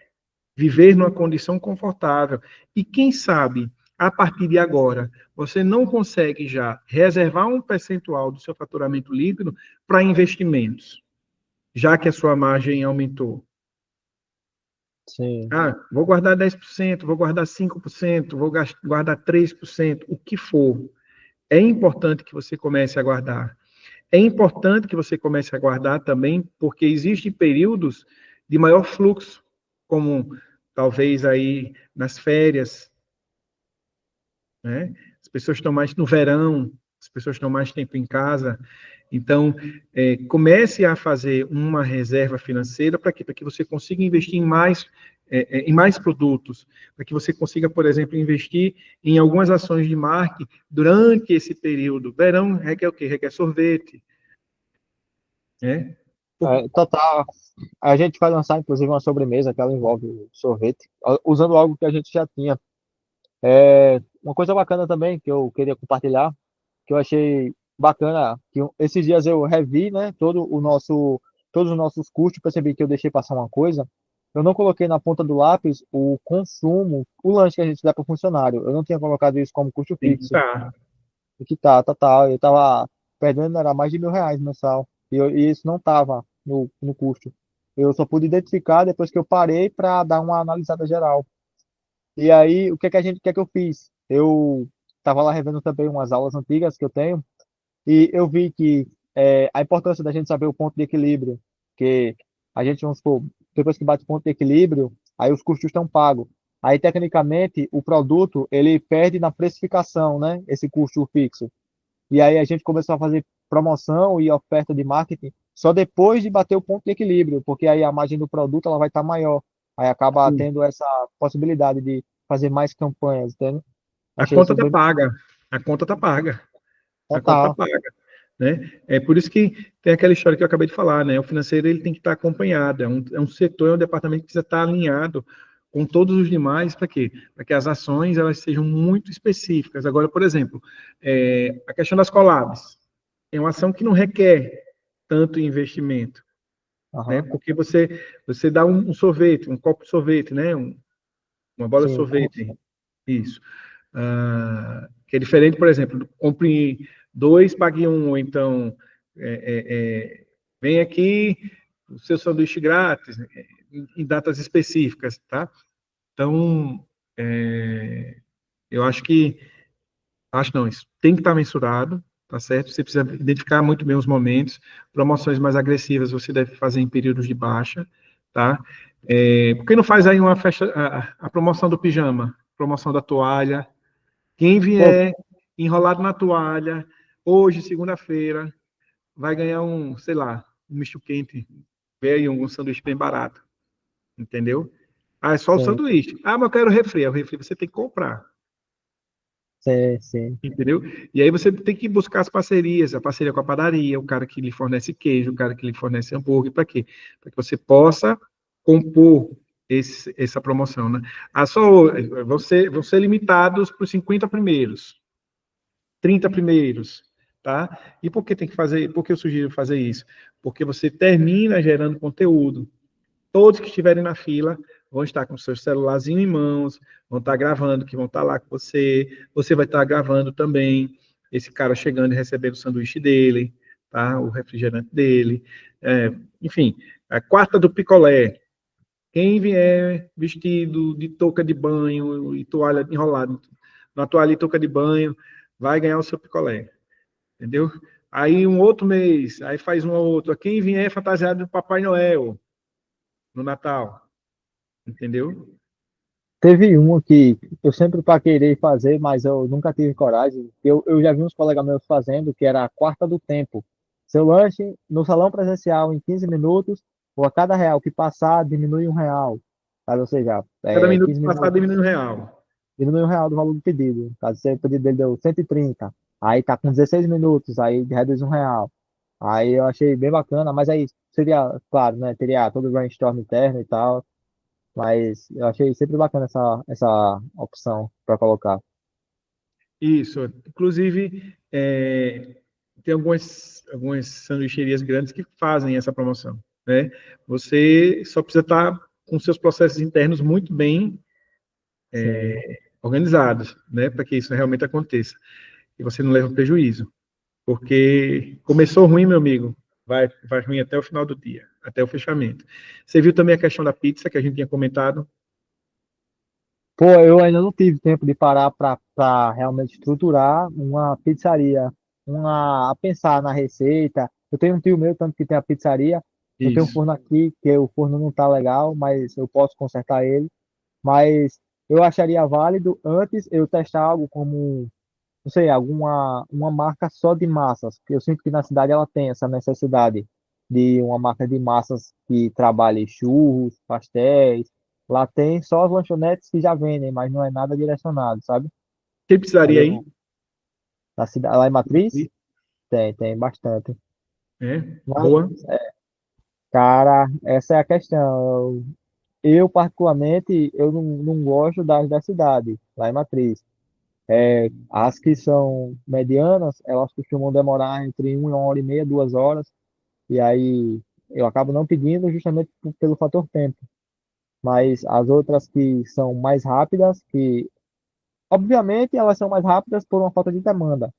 viver numa condição confortável. E quem sabe, a partir de agora, você não consegue já reservar um percentual do seu faturamento líquido para investimentos, já que a sua margem aumentou. Sim. Ah, vou guardar 10%, vou guardar 5%, vou guardar 3%, o que for. É importante que você comece a guardar. É importante que você comece a guardar também, porque existem períodos de maior fluxo, como talvez aí nas férias, né? As pessoas estão mais no verão, as pessoas estão mais tempo em casa. Então, comece a fazer uma reserva financeira para quê? Para que você consiga investir em mais produtos, para que você consiga, por exemplo, investir em algumas ações de marketing durante esse período. Verão requer o quê? Requer sorvete, né? Total. A gente vai lançar, inclusive, uma sobremesa que ela envolve sorvete, usando algo que a gente já tinha. Uma coisa bacana também que eu queria compartilhar, que eu achei bacana, que esses dias eu revi, né, todos os nossos custos, percebi que eu deixei passar uma coisa. Eu não coloquei na ponta do lápis o consumo, o lanche que a gente dá para o funcionário. Eu não tinha colocado isso como custo Tem que fixo. estar. E que tá. Eu tava perdendo, era mais de R$ 1.000 mensal. E isso não tava no custo. Eu só pude identificar depois que eu parei para dar uma analisada geral. E aí, o que é que eu fiz? Eu estava lá revendo também umas aulas antigas que eu tenho, e eu vi que a importância da gente saber o ponto de equilíbrio, que a gente, vamos supor, depois que bate o ponto de equilíbrio, aí os custos estão pagos. Aí, tecnicamente, o produto, ele perde na precificação, né? Esse custo fixo. E aí a gente começou a fazer promoção e oferta de marketing só depois de bater o ponto de equilíbrio, porque aí a margem do produto ela vai estar maior. Aí acaba tendo essa possibilidade de fazer mais campanhas, entende? A Achei conta isso está bem paga. A conta está paga. A conta está total. paga. Né? É por isso que tem aquela história que eu acabei de falar, né? O financeiro ele tem que estar acompanhado, é um setor, é um departamento que precisa estar alinhado com todos os demais, para quê? Para que as ações elas sejam muito específicas. Agora, por exemplo, a questão das collabs é uma ação que não requer tanto investimento, né? Aham. Porque você dá um sorvete, um copo de sorvete, né? Uma bola de Sim, sorvete, isso. que é diferente, por exemplo, compre 2, pague 1, ou então vem aqui o seu sanduíche grátis, né, em datas específicas, tá? Então, eu acho não, isso tem que estar mensurado, tá certo? Você precisa identificar muito bem os momentos, promoções mais agressivas você deve fazer em períodos de baixa, tá? Por que não faz aí uma festa, a promoção do pijama, promoção da toalha? Quem Pô, vier enrolado na toalha, hoje, segunda-feira, vai ganhar sei lá, um misto quente, veio um sanduíche bem barato, entendeu? Ah, é só o sim, sanduíche. Ah, mas eu quero refri. O refri você tem que comprar, sim, sim. entendeu? E aí você tem que buscar as parcerias, a parceria com a padaria, o cara que lhe fornece queijo, o cara que lhe fornece hambúrguer, para quê? Para que você possa compor essa promoção, né? Vão ser limitados para os 50 primeiros, 30 primeiros, tá? E por que tem que fazer, por que eu sugiro fazer isso? Porque você termina gerando conteúdo. Todos que estiverem na fila vão estar com o seu celularzinho em mãos, vão estar gravando, que vão estar lá com você vai estar gravando também esse cara chegando e recebendo o sanduíche dele, tá? O refrigerante dele, enfim, a quarta do picolé. Quem vier vestido de touca de banho e toalha enrolada na toalha e touca de banho, vai ganhar o seu picolé, entendeu? Aí um outro mês, aí faz um outro. Quem vier fantasiado de Papai Noel no Natal, entendeu? Teve uma que eu sempre paquerei fazer, mas eu nunca tive coragem. Eu já vi uns colegas meus fazendo, que era a quarta do tempo. Seu lanche no salão presencial em 15 minutos, ou a cada real que passar, diminui R$ 1. Sabe? Ou seja, Cada minuto 15 passado minutos, diminui R$ 1. diminui R$ 1 do valor do pedido. Caso o pedido dele deu 130, aí tá com 16 minutos, aí reduz R$ 1. Aí eu achei bem bacana, mas aí seria, claro, né? Teria todo o brainstorm interno e tal. Mas eu achei sempre bacana essa opção para colocar. Isso. Inclusive, tem algumas sanduicherias grandes que fazem essa promoção, né? Você só precisa estar com seus processos internos muito bem Sim. organizados, né? Para que isso realmente aconteça. E você não leve um prejuízo. Porque começou ruim, meu amigo, vai ruim até o final do dia, até o fechamento. Você viu também a questão da pizza que a gente tinha comentado? Pô, eu ainda não tive tempo de parar para realmente estruturar uma pizzaria, a pensar na receita. Eu tenho um tio meu, tanto que tem a pizzaria. Eu tenho um Isso. forno aqui, que o forno não tá legal, mas eu posso consertar ele. Mas eu acharia válido antes eu testar algo como, não sei, uma marca só de massas, porque eu sinto que na cidade ela tem essa necessidade de uma marca de massas que trabalhe churros, pastéis. Lá tem só as lanchonetes que já vendem, mas não é nada direcionado, sabe? Tem Aí pizzaria aí? eu, na cidade, lá em Matriz, tem bastante. É, Mas, boa. cara, essa é a questão. Eu particularmente, eu não gosto das da cidade, lá em Matriz. As que são medianas, elas costumam demorar entre 1 hora e meia, 2 horas, e aí eu acabo não pedindo justamente pelo fator tempo. Mas as outras que são mais rápidas, que obviamente elas são mais rápidas por uma falta de demanda,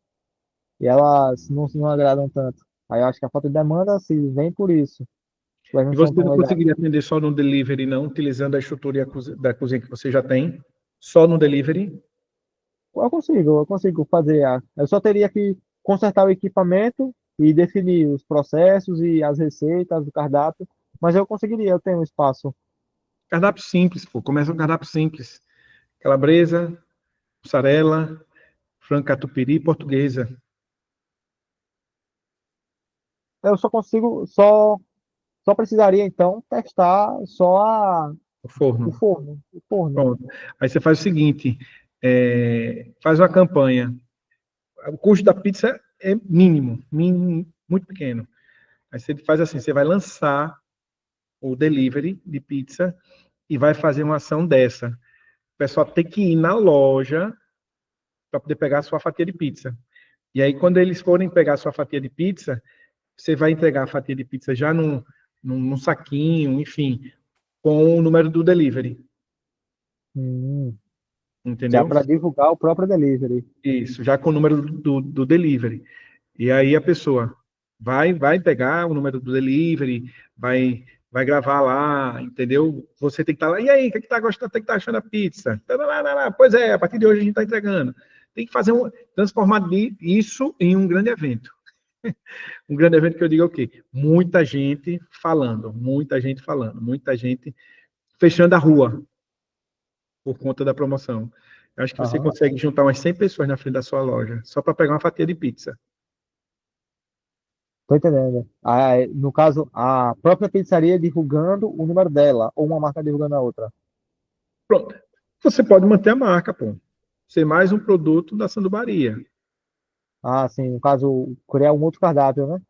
e elas não agradam tanto. Aí eu acho que a falta de demanda se vem por isso, elas não E são você tão não legais. conseguiria atender só no delivery, não, utilizando a estrutura da cozinha que você já tem, só no delivery? Eu consigo fazer. Eu só teria que consertar o equipamento e definir os processos e as receitas do cardápio, mas eu conseguiria, eu tenho espaço. Cardápio simples, pô. Começa um cardápio simples. Calabresa, mussarela, frango catupiry e portuguesa. Eu só consigo, só precisaria então testar só No o forno. forno, o forno. Pronto. Aí você faz o seguinte, faz uma campanha. O custo da pizza é mínimo, mínimo, muito pequeno. Aí você faz assim, você vai lançar o delivery de pizza e vai fazer uma ação dessa. O pessoal tem que ir na loja para poder pegar a sua fatia de pizza. E aí, quando eles forem pegar a sua fatia de pizza, você vai entregar a fatia de pizza já num saquinho, enfim, com o número do delivery. Hum, Já entendeu? para divulgar o próprio delivery. Isso, já com o número do delivery. E aí a pessoa vai pegar o número do delivery, vai gravar lá, entendeu? Você tem que estar lá. E aí, o que está gostando? Tem que estar achando a pizza? Pois é, a partir de hoje a gente está entregando. Tem que transformar isso em um grande evento. Um grande evento que eu digo é o quê? Muita gente falando, muita gente fechando a rua por conta da promoção. Eu acho que você Aham. consegue juntar umas 100 pessoas na frente da sua loja, só para pegar uma fatia de pizza. Tô entendendo. No caso, a própria pizzaria divulgando o número dela, ou uma marca divulgando a outra. Pronto. Você pode manter a marca, pô. Ser mais um produto da Sandubaria. Ah, sim, no caso, criar um outro cardápio, né?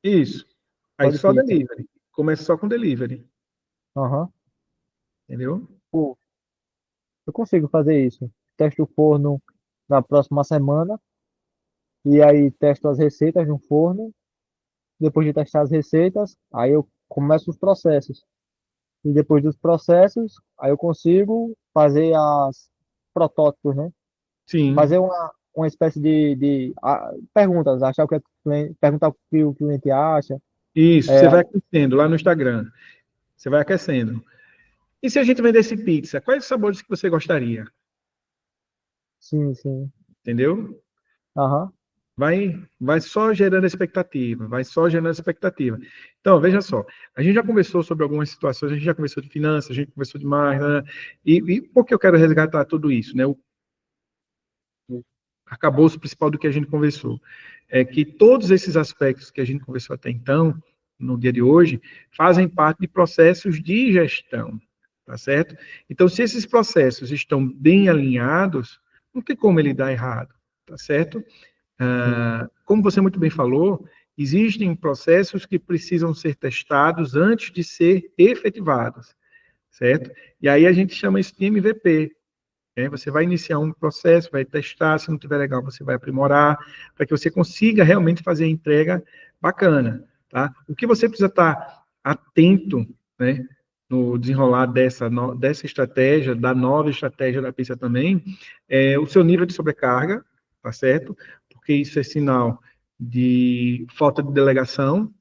Isso. Só Aí de só pizza. delivery. Começa só com delivery. Aham. Entendeu? Pô, eu consigo fazer isso. Testo o forno na próxima semana, e aí testo as receitas no forno. Depois de testar as receitas, aí eu começo os processos. E depois dos processos, aí eu consigo fazer as protótipos, né? Fazer Sim. uma espécie de perguntas, achar o que perguntar o que o cliente acha. Isso. Você É, vai aquecendo lá no Instagram. Você vai aquecendo. E se a gente vendesse pizza, quais os sabores que você gostaria? sim, sim. Entendeu? Aham, Vai só gerando expectativa, vai só gerando expectativa. Então, veja só, a gente já conversou sobre algumas situações, a gente já conversou de finanças, a gente conversou de marketing, né? E por que eu quero resgatar tudo isso, né? O arcabouço principal do que a gente conversou é que todos esses aspectos que a gente conversou até então, no dia de hoje, fazem parte de processos de gestão, tá certo? Então, se esses processos estão bem alinhados, não tem como ele dar errado, tá certo? Como você muito bem falou, existem processos que precisam ser testados antes de ser efetivados, certo? E aí a gente chama isso de MVP. Você vai iniciar um processo, vai testar, se não estiver legal, você vai aprimorar, para que você consiga realmente fazer a entrega bacana, tá? O que você precisa estar atento, né, no desenrolar dessa estratégia, da nova estratégia da pizza também, é o seu nível de sobrecarga, tá certo? Porque isso é sinal de falta de delegação.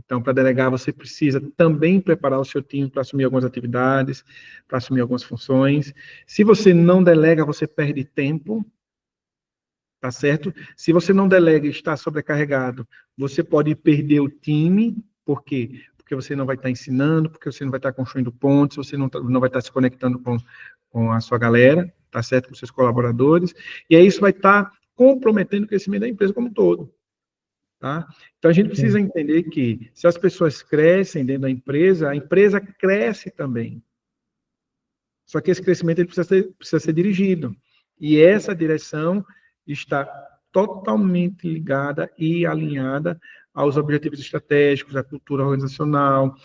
Então, para delegar, você precisa também preparar o seu time para assumir algumas atividades, para assumir algumas funções. Se você não delega, você perde tempo, tá certo? Se você não delega e está sobrecarregado, você pode perder o time, por quê? Porque você não vai estar ensinando, porque você não vai estar construindo pontos, você não vai estar se conectando com a sua galera, tá certo? Com seus colaboradores, e aí isso vai estar comprometendo o crescimento da empresa como um todo. Tá? Então, a gente precisa sim. entender que, se as pessoas crescem dentro da empresa, a empresa cresce também. Só que esse crescimento ele precisa ser dirigido. E essa direção está totalmente ligada e alinhada aos objetivos estratégicos, à cultura organizacional,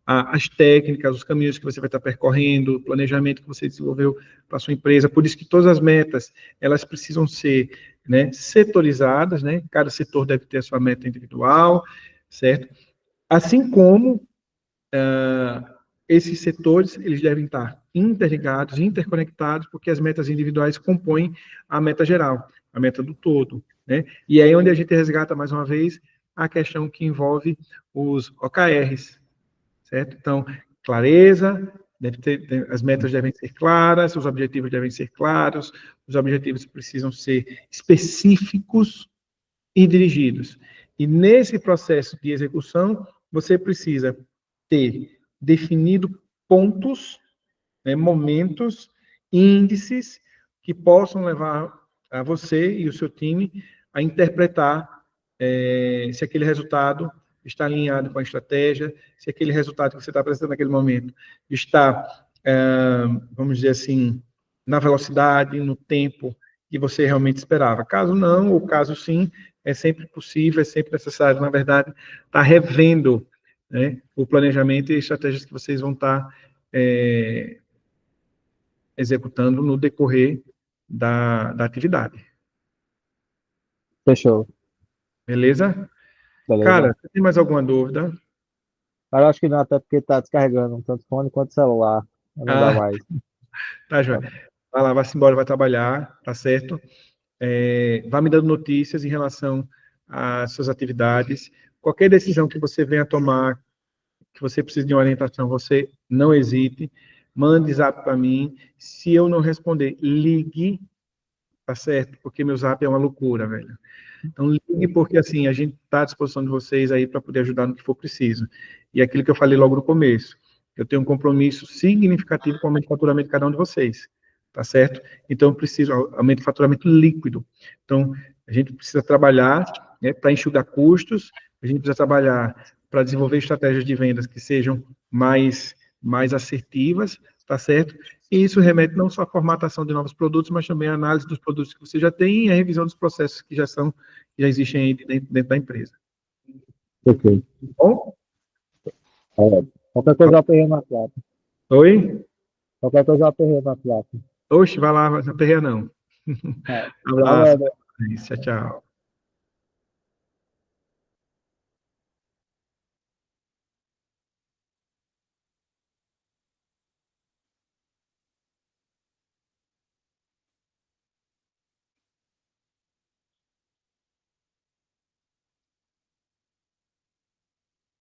as técnicas, os caminhos que você vai estar percorrendo, o planejamento que você desenvolveu para a sua empresa. Por isso que todas as metas, elas precisam ser, né, setorizadas, né? Cada setor deve ter a sua meta individual, certo? Assim como esses setores, eles devem estar interligados, interconectados, porque as metas individuais compõem a meta geral, a meta do todo, né? E aí é onde a gente resgata, mais uma vez, a questão que envolve os OKRs, certo? Então, clareza, as metas devem ser claras, os objetivos devem ser claros, os objetivos precisam ser específicos e dirigidos. E nesse processo de execução, você precisa ter definido pontos, né, momentos, índices que possam levar a você e o seu time a interpretar se aquele resultado está alinhado com a estratégia, se aquele resultado que você está apresentando naquele momento está, vamos dizer assim, na velocidade, no tempo que você realmente esperava. Caso não, ou caso sim, é sempre possível, é sempre necessário, na verdade, estar revendo, né, o planejamento e estratégias que vocês vão estar executando no decorrer da atividade. Fechou. Beleza? Beleza. Cara, você tem mais alguma dúvida? Mas eu acho que não, até porque tá descarregando tanto fone quanto celular. Não dá Ah, mais. Tá, João? Vai lá, vai-se embora, vai trabalhar, tá certo? Vai me dando notícias em relação às suas atividades. Qualquer decisão que você venha tomar, que você precise de uma orientação, você não hesite, mande zap para mim. Se eu não responder, ligue, tá certo? Porque meu zap é uma loucura, velho. Então, ligue, porque assim, a gente está à disposição de vocês aí para poder ajudar no que for preciso. E aquilo que eu falei logo no começo, eu tenho um compromisso significativo com o aumento de faturamento de cada um de vocês, tá certo? Então, eu preciso, aumento de faturamento líquido. Então, a gente precisa trabalhar, né, para enxugar custos, a gente precisa trabalhar para desenvolver estratégias de vendas que sejam mais assertivas, tá certo? E isso remete não só à formatação de novos produtos, mas também à análise dos produtos que você já tem e à revisão dos processos que já existem aí dentro da empresa. Ok. Bom? Qualquer coisa eu aperrei na placa. Oi? Qualquer coisa eu aperrei na placa. Oxe, vai lá, não aperreia não. É. Abraço. Valeu. Tchau, tchau.